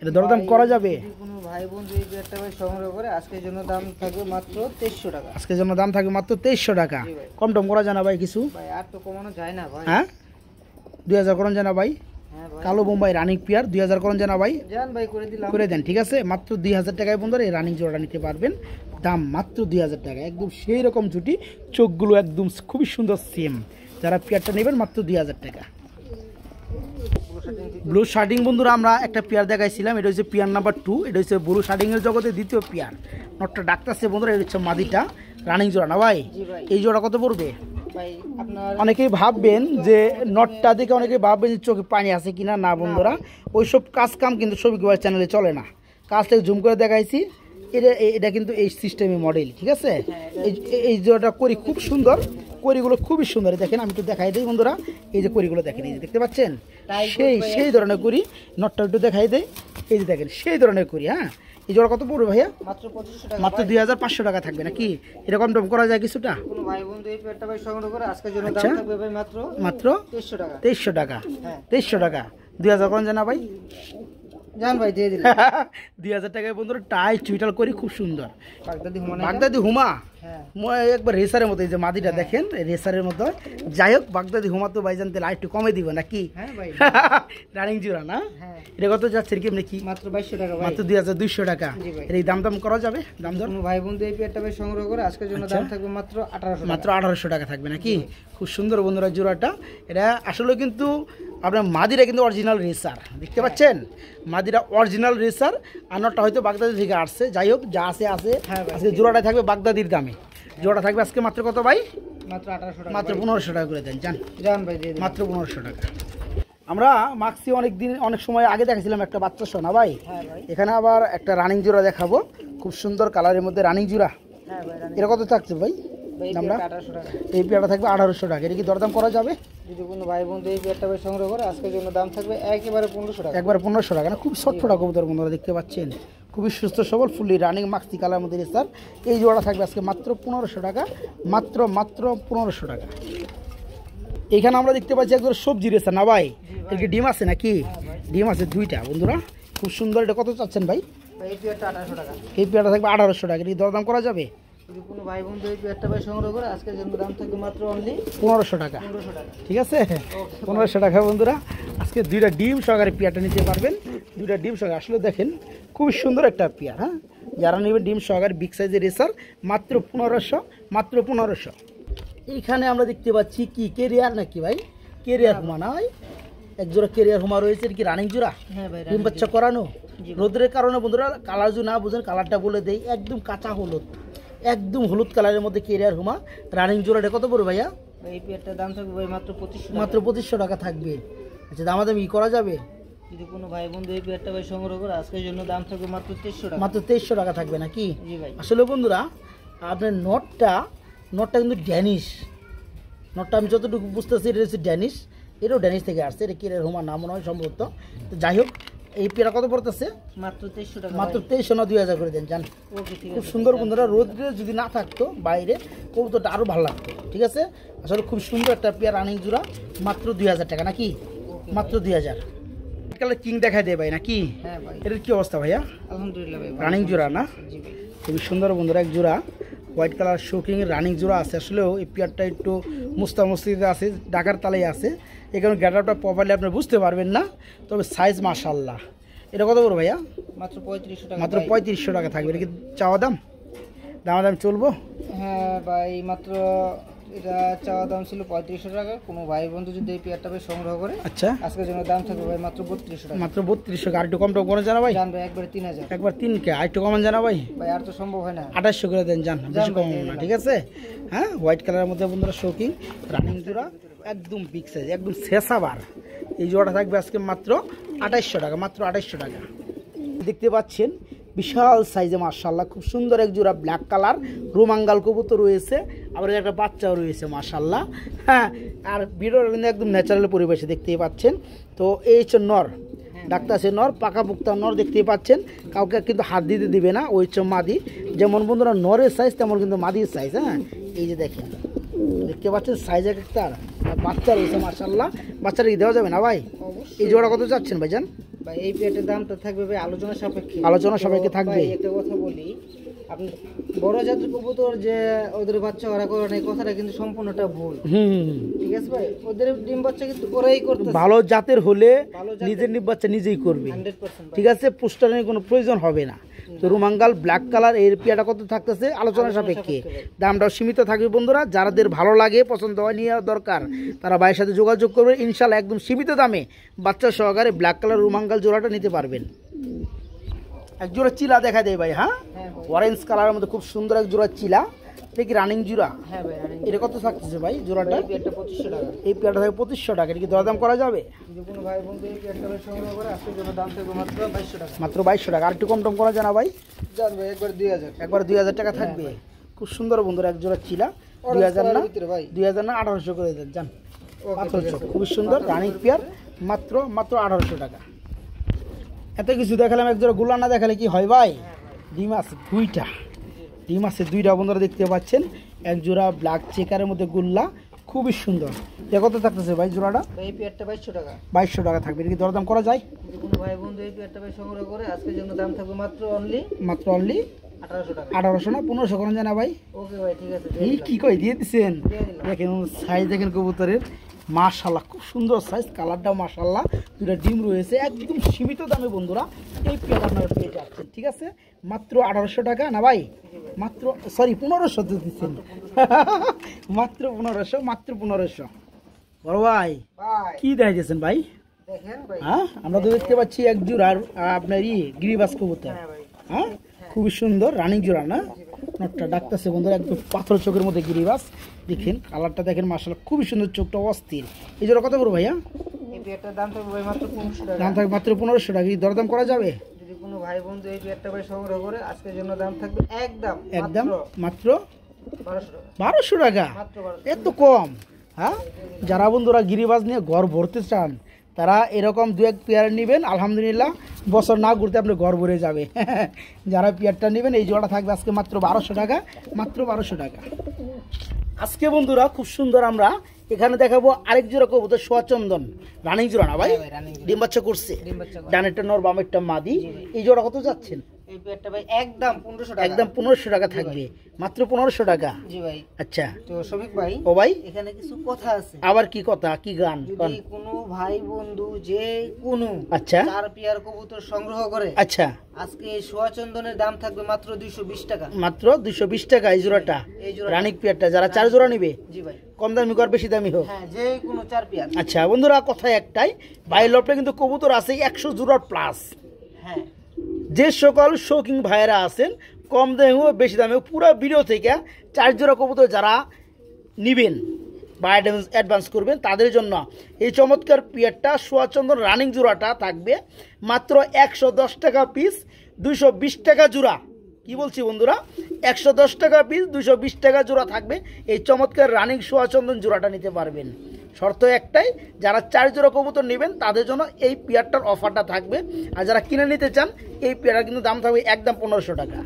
এটা দরদাম করা যাবে? কোনো ভাই বন্ধু এই পেয়ারটা ভাই সংগ্রহ করে আজকের জন্য দাম থাকবে মাত্র 2300 টাকা। আজকের জন্য দাম থাকবে মাত্র 2300 টাকা। কম টম করা যায় না ভাই কিছু? ভাই আর তো কমানো যায় না ভাই। হ্যাঁ, 2000 করন যায় না ভাই? হ্যাঁ ভাই, কালো বোম্বাই রানিং পেয়ার 2000 করন যায় না ভাই? জান ভাই করে দিলাম। করে দেন, ঠিক আছে? মাত্র 2000 টাকায় বন্ধুরা এই রানিং জোড়াটা নিতে পারবেন। দাম মাত্র 2000 টাকা। একদম সেই রকম জুটি, চোখগুলো একদম খুবই সুন্দর সেম। যারা পেয়ারটা নেবেন মাত্র 2000 টাকা। ব্লু শার্টিং বন্ধুরা আমরা একটা পেয়ার দেখাইছিলাম, এটা হচ্ছে পেয়ার নাম্বার 2। এটা হচ্ছে ব্লু শার্টিংয়ের জগতে দ্বিতীয় পেয়ার। নটটা ডাকতেছে বন্ধুরা, এটা হচ্ছে মাদিটা, রানিং জোড়া না ভাই? এই জোড়া কত পড়বে? ভাই আপনার অনেকেই ভাববেন যে নটটা দেখে অনেকেই ভাববেন যে চোখে পানি আছে কিনা। না বন্ধুরা, ওইসব কাজ কাম কিন্তু শফিক ভাইয়ের চ্যানেলে চলে না। কাজটাকে জুম করে দেখাইছি, এটা কিন্তু এই সিস্টেমে মডেল, ঠিক আছে? এই জোড়াটা করি খুব সুন্দর, করিগুলো খুবই সুন্দর। দেখেন আমি একটু দেখাই দিই বন্ধুরা, এই যে করিগুলো দেখেন, এই যে দেখতে পাচ্ছেন, সেই ধরনের করি। নটটা একটু দেখাই দেয়, এই যে দেখেন সেই ধরনের করি। হ্যাঁ, এই জোড়া কত পড়বে ভাইয়া? মাত্র 2500 টাকা। মাত্র 2500 টাকা থাকবে নাকি? এরকম টম করা যায় কিছুটা? কোনো ভাই বন্ধু এই পেয়ারটা ভাই সংগ্রহ করে আজকের জন্য দাম আচ্ছা। থাকবে ভাই মাত্র 2300 টাকা। 2300 টাকা। হ্যাঁ। 2300 টাকা। 2000 করেন জানা ভাই? জান ভাই দিয়ে দিলাম। 2000 টাকায় বন্ধুরা টাই চুইটাল করি খুব সুন্দর। বাগদাদি হুমা না? বাগদাদি হুমা হ্যাঁ একবার রেসারের মতো, এই যে মাদিটা দেখেন রেসারের মতো। যাই হোক, বাগদাদি হুমা তো ভাইজান তেল একটু কমে দিব নাকি? হ্যাঁ ভাই। রানিং জোড়া না? হ্যাঁ, এটা কত যাচ্ছে কেমনি কি? মাত্র 2200 টাকা ভাই। মাত্র 2200 টাকা। জি ভাই। এর এই দাম করা যাবে? দাম দর কোনো ভাই বন্ধু এই পেয়ারটা ভাই সংগ্রহ করে আজকের জন্য দাম থাকবে মাত্র 1800 টাকা। মাত্র 1800 টাকা থাকবে নাকি? খুব সুন্দর বন্ধুরা জোড়াটা। এটা আসলে কিন্তু আপনার মাদিরা কিন্তু অরিজিনাল রেসার, দেখতে পাচ্ছেন? মাদিরা অরিজিনাল রেসার। আর নটটা হয়তো বাগদাদি থেকে আসছে। যাই হোক, যা আছে আছে। আজকে জোড়াটা থাকবে বাগদাদির দামে। জোড়া থাকবে আজকে মাত্র কত ভাই? মাত্র 1800 টাকা। মাত্র 1500 টাকা করে দেন জান। জান ভাই দিয়ে দিলাম। মাত্র 1500 টাকা। আমরা মাক্সি অনেক সময় আগে দেখেছিলাম একটা বাচ্চা সোনা ভাই। হ্যাঁ ভাই। এখানে আবার একটা রানিং জোড়া দেখাবো, খুব সুন্দর কালারের মধ্যে রানিং জোড়া। হ্যাঁ ভাই। এটা কত থাকছে ভাই? আমরা 1800 টাকা। এই পেয়ারটা থাকবে 1800 টাকা। এটা কি দরদাম করা যাবে? যদি কোনো ভাই বন্ধু এই পেয়ারটা ভাই সংগ্রহ করে আজকের জন্য দাম থাকবে একেবারে 1500 টাকা। একবারে 1500 টাকা না? খুব ছটফটা কবুতর বন্ধুরা দেখতে পাচ্ছেন, খুবই সুস্থ সবল ফুললি রানিং মাক্সি কালার মধ্যে স্যার। এই জোড়া থাকবে আজকে মাত্র 1500 টাকা, মাত্র 1500 টাকা। এইখানে আমরা দেখতে পাচ্ছি একদম সবজি রেসা না ভাই? এর কি ডিম আছে নাকি? ডিম আছে দুইটা বন্ধুরা, খুব সুন্দর। এটা কত চাচ্ছেন ভাই? এই পেয়ারটা 1800 টাকা। এই পেয়ারটা থাকবে 1800 টাকা। এটা কি দরদাম করা যাবে? যদি কোনো ভাই বন্ধু এই পেয়ারটা ভাই সংগ্রহ করে আজকের জন্য দাম থাকবে মাত্র অনলি 1500 টাকা। 1500 টাকা। ঠিক আছে, 1500 টাকা বন্ধুরা। আজকে দুইটা ডিম সহকারে পেয়ারটা নিতে পারবেন, দুইটা ডিম সহকারে। আসলে দেখেন খুবই সুন্দর একটা পেয়ার। হ্যাঁ, যারা নেবেন ডিম সহকারে বিগ সাইজের রেসার মাত্র 1500, মাত্র 1500। এইখানে আমরা দেখতে পাচ্ছি কি কেরিয়ার নাকি ভাই? কেরিয়ার হুমা না ভাই? এক জোড়া কেরিয়ার হুমা রয়েছে। কি রানিং জোড়া? হ্যাঁ ভাই। ডিম বাচ্চা করানো। রোদের কারণে বন্ধুরা কালার যদি না বুঝেন কালারটা বলে দেই, একদম কাঁচা হলুদ, একদম হলুদ কালারের মধ্যে কেরিয়ার হুমা রানিং জোড়াটা কত পড়বে ভাইয়া? এই পেয়ারটার দাম থাকবে ভাই মাত্র 2500 টাকা। মাত্র 2500 টাকা থাকবে। আচ্ছা, দামাদামি করা যাবে? যদি কোনো ভাই বন্ধু এই পেয়ারটা ভাই সংগ্রহ করে আজকের জন্য দাম থাকবে মাত্র 2300 টাকা। মাত্র 2300 টাকা থাকবে নাকি? জি ভাই। আসলে বন্ধুরা আপনার নটটা কিন্তু ড্যানিশ নটটা, আমি যতটুকু বুঝতেছি এটা হচ্ছে ড্যানিশ। এটাও ড্যানিশ থেকে আসছে। এটা কেরিয়ার হুমা নাম মনে হয় সম্ভবত। তো যাই হোক, এই পেয়ারা কত পড়তেছে? মাত্র 2300 টাকা। মাত্র 2300 না 2000 করে দেন জান। ওকে ঠিক খুব আছে। সুন্দর বন্ধুরা, রোদ্রে যদি না থাকতো বাইরে কবুতরটা আরও ভালো লাগতো। ঠিক আছে, আসলে খুব সুন্দর একটা পেয়ার রানিং জোড়া, মাত্র 2000 টাকা নাকি? মাত্র 2000। কালার কিং দেখায় দেয় ভাই নাকি? হ্যাঁ ভাই। এটার কি অবস্থা ভাইয়া? আলহামদুলিল্লাহ ভাই। রানিং জোড়া না? জি ভাই। খুবই সুন্দর বন্ধুরা, এক জোড়া হোয়াইট কালার শোকিং রানিং জোড়া আছে। আসলেও এই পেয়ারটা একটু মুস্তামস্তিতে আছে, ডাকার তালেই আছে। এখানে গ্যাটারটা প্রপারলি আপনি বুঝতে পারবেন না, তবে সাইজ মাশাআল্লাহ। এটা কত বড় ভাইয়া? মাত্র 3500 টাকা। মাত্র 3500 টাকা থাকবে। এটা কি চাওয়া দাম? দাম চলবো? হ্যাঁ ভাই, মাত্র এটা চাওয়া দাম ছিল 3500 টাকা। কোনো ভাই বন্ধু যদি এই পেয়ারটা ভাই সংগ্রহ করে আচ্ছা, আজকের জন্য দাম থাকবে ভাই মাত্র 3200 টাকা। মাত্র 3200। আর একটু কম টম করে জানা ভাই? জান ভাই একবারে 3000। একবার 3K আর একটু কমান জানা ভাই? ভাই আর তো সম্ভব হয় না। 2800 করে দেন জান, বেশি কম না। ঠিক আছে, হ্যাঁ। হোয়াইট কালারের মধ্যে বন্ধুরা শোকিং রানিং জোড়া, একদম বিগ সাইজ, একদম শেষাবার। এই জোড়াটা থাকবে আজকে মাত্র 2800 টাকা, মাত্র 2800 টাকা। দেখতে পাচ্ছেন বিশাল সাইজে মাশাআল্লাহ, খুব সুন্দর এক জোড়া ব্ল্যাক কালার রোমাঙ্গাল কবুতর রয়েছে। আবার একটা বাচ্চাও রয়েছে মাশাআল্লাহ। হ্যাঁ, আর ভিডিওটা কিন্তু একদম ন্যাচারাল পরিবেশে দেখতেই পাচ্ছেন। তো এই হচ্ছে নর, ডাক্তার আছে নর, পাকা পুক্তা নর দেখতেই পাচ্ছেন। কাউকে কিন্তু হাত দিতে দিবে না। ওই হচ্ছে মাদি। যেমন বন্ধুরা নরের সাইজ তেমন কিন্তু মাদির সাইজ। হ্যাঁ, এই যে দেখেন, দেখতে পাচ্ছেন সাইজ এক একটা। বাচ্চা রয়েছে মাশাআল্লাহ। বাচ্চাটা কি দেওয়া যাবে না ভাই? এই জোড়া কত চাচ্ছেন ভাইজান? ভাই এই পেয়ারটার দামটা থাকবে ভাই আলোচনা সাপেক্ষে। আলোচনা সাপেক্ষে থাকবে। ভাই একটা কথা বলি, আপনি বড় জাতের কবুতর যে ওদের বাচ্চা ওরা করে না, এই কথাটা কিন্তু সম্পূর্ণটা ভুল। ঠিক আছে ভাই, ওদের ডিম বাচ্চা কিন্তু ওরাই করতে। ভালো জাতের হলে নিজের ডিম বাচ্চা নিজেই করবে। 100%। ঠিক আছে, পুষ্টারের কোনো প্রয়োজন হবে না। তো রুমাঙ্গাল ব্ল্যাক কালার এর পেয়ারটা কত থাকতেছে? আলোচনা সাপেক্ষে। দামটাও সীমিত থাকবে বন্ধুরা। যাদের ভালো লাগে, পছন্দ হয়, নিয়ে দরকার, তারা ভাইয়ের সাথে যোগাযোগ করবে। ইনশাল্লাহ একদম সীমিত দামে বাচ্চা সহকারে ব্ল্যাক কালার রুমাঙ্গাল জোড়াটা নিতে পারবেন। এক জোড়া চিলা দেখা দেয় ভাই। হ্যাঁ, অরেঞ্জ কালারের মধ্যে খুব সুন্দর এক জোড়া চিলা। এটা কি রানিং জোড়া? হ্যাঁ ভাই রানিং। এটা কত থাকতেছে ভাই জোড়াটা? এই পেয়ারটা 2500 টাকা। এই পেয়ারটা থাকে 2500 টাকা। এটা কি দরদাম করা যাবে? যদি কোনো ভাই বন্ধু এই পেয়ারটা ভাই সংগ্রহ করে আজকের জন্য দাম থাকবে মাত্র 2200 টাকা। মাত্র 2200 টাকা। আর একটু কম টম করা জানা ভাই? জান ভাই একবার 2000। একবার 2000 টাকা থাকবে। খুব সুন্দর বন্ধুরা, এক জোড়া চিলা। 2000 না, ভাই 2000 না 1800 করে দেন জান। ওকে, খুবই সুন্দর রানিং পেয়ার, মাত্র 1800 টাকা। এত কিছু দেখালাম, এক জোড়া গুলা না দেখালে কি হয় ভাই? ডিম আছে দুইটা, ডিম আছে দুইটা বন্ধুরা দেখতে পাচ্ছেন। এক জোড়া ব্ল্যাক চেকারের মধ্যে গুল্লা, খুবই সুন্দর। এটা কত থাকতেছে ভাই জোড়াটা? এই পেয়ারটা 2200 টাকা। 2200 টাকা থাকবে। এটা কি দরদাম করা যায়? যদি কোনো ভাই বন্ধু এই পেয়ারটা ভাই সংগ্রহ করে আজকের জন্য দাম থাকবে মাত্র অনলি 1800 টাকা। 1800 না 1500 করেন জানা ভাই? ওকে ভাই ঠিক আছে। এই কি কই দিয়ে দিচ্ছেন? দিয়ে দিলাম। দেখেন সাইজ, দেখেন কবুতরের মাশাআল্লাহ, খুব সুন্দর সাইজ, কালারটাও মাশাআল্লাহ। দুটা ডিম রয়েছে, একদম সীমিত দামে বন্ধুরা এই পেয়ার আপনারা পেয়ে যাচ্ছেন। ঠিক আছে, মাত্র 1800 টাকা না ভাই? মাত্র 1500 দিচ্ছেন। মাত্র 1500, মাত্র 1500। বড় ভাই ভাই কি দেখাইছেন ভাই? দেখেন ভাই। হ্যাঁ, আমরা তো দেখতে পাচ্ছি এক জোড়ার আপনার গিরিবাস কবুতর। হ্যাঁ ভাই। হ্যাঁ, খুবই সুন্দর রানিং জোড়া না? নটটা ডাকতেছে বন্ধুরা, একদম পাথর চোখের মধ্যে গিরিবাস। দেখেন কালারটা দেখেন মাশাআল্লাহ, খুবই সুন্দর, চোখটা অস্থির। এই জোড়া কত বড় ভাইয়া? এই পেয়ারটার দাম থাকবে ভাই মাত্র 1500 টাকা। দাম থাকবে মাত্র 1500 টাকা, কি দরদাম করা যাবে? যদি কোনো ভাই বন্ধু এই পেয়ারটা ভাই সংগ্রহ করে আজকের জন্য দাম থাকবে একদম মাত্র 1200 টাকা। 1200 টাকা, মাত্র 1200। এত কম? হ্যাঁ, যারা বন্ধুরা গিরিবাজ নিয়ে ঘর ভরতে চান তারা এরকম 2-1 পেয়ার নেবেন, আলহামদুলিল্লাহ বছর না ঘুরতে আপনি ঘর ভরে যাবে। যারা পেয়ারটা নেবেন এই জোড়া থাকবে আজকে মাত্র 1200 টাকা, মাত্র 1200 টাকা। আজকে বন্ধুরা খুব সুন্দর আমরা এখানে দেখাবো আরেক জোড়া কবুতর, সোয়াচন্দন রানিং জোড়া না ভাই? হ্যাঁ ভাই, running জোড়া। ডিম বাচ্চা করছে, ডিম বাচ্চা করে। ডানেরটা নর বামেরটা মাদি। জি ভাই। এই জোড়া কত যাচ্ছেন? এই পেয়ারটা ভাই একদম 1500 টাকা। একদম 1500 টাকা থাকবে, মাত্র 1500 টাকা। জি ভাই। আচ্ছা তো শফিক ভাই, ও ভাই, এখানে কিছু কথা আছে। আবার কি কথা, কি গান? যদি কোনো ভাই বন্ধু যে কোনো আচ্ছা 4 পেয়ার কবুতর সংগ্রহ করে, আচ্ছা, আজকে এই সোয়াচন্দনের দাম থাকবে মাত্র 220 টাকা। মাত্র 220 টাকা এই জোড়াটা, এই জোড়াটা। রানিক পেয়ারটা। যারা 4 জোড়া নিবে, জি ভাই। কম দামি হোক আর বেশি দামি হোক, হ্যাঁ, যে কোনো 4 পেয়ার। আচ্ছা বন্ধুরা কথা একটাই, বাইরের লপটে কিন্তু কবুতর আছে 100 জোড়ার প্লাস। হ্যাঁ, যে সকল শৌখিন ভাইয়েরা আছেন কম দামে হোক বেশি দামে হোক, পুরো ভিডিও থেকে 4 জোড়া কবুতর যারা নিবেন বা অ্যাডভান্স করবেন তাদের জন্য এই চমৎকার পেয়ারটা সোয়াচন্দন রানিং জোড়াটা থাকবে মাত্র 110 টাকা পিস, 220 টাকা জোড়া। কি বলছি বন্ধুরা, 110 টাকা পিস, 220 টাকা জোড়া থাকবে। এই চমৎকার রানিং সোয়াচন্দন জোড়াটা নিতে পারবেন। শর্ত একটাই, যারা 4 জোড়া কবুতর নেবেন তাদের জন্য এই পেয়ারটার অফারটা থাকবে। আর যারা কিনে নিতে চান এই পেয়ারটার কিন্তু দাম থাকবে একদম 1500 টাকা।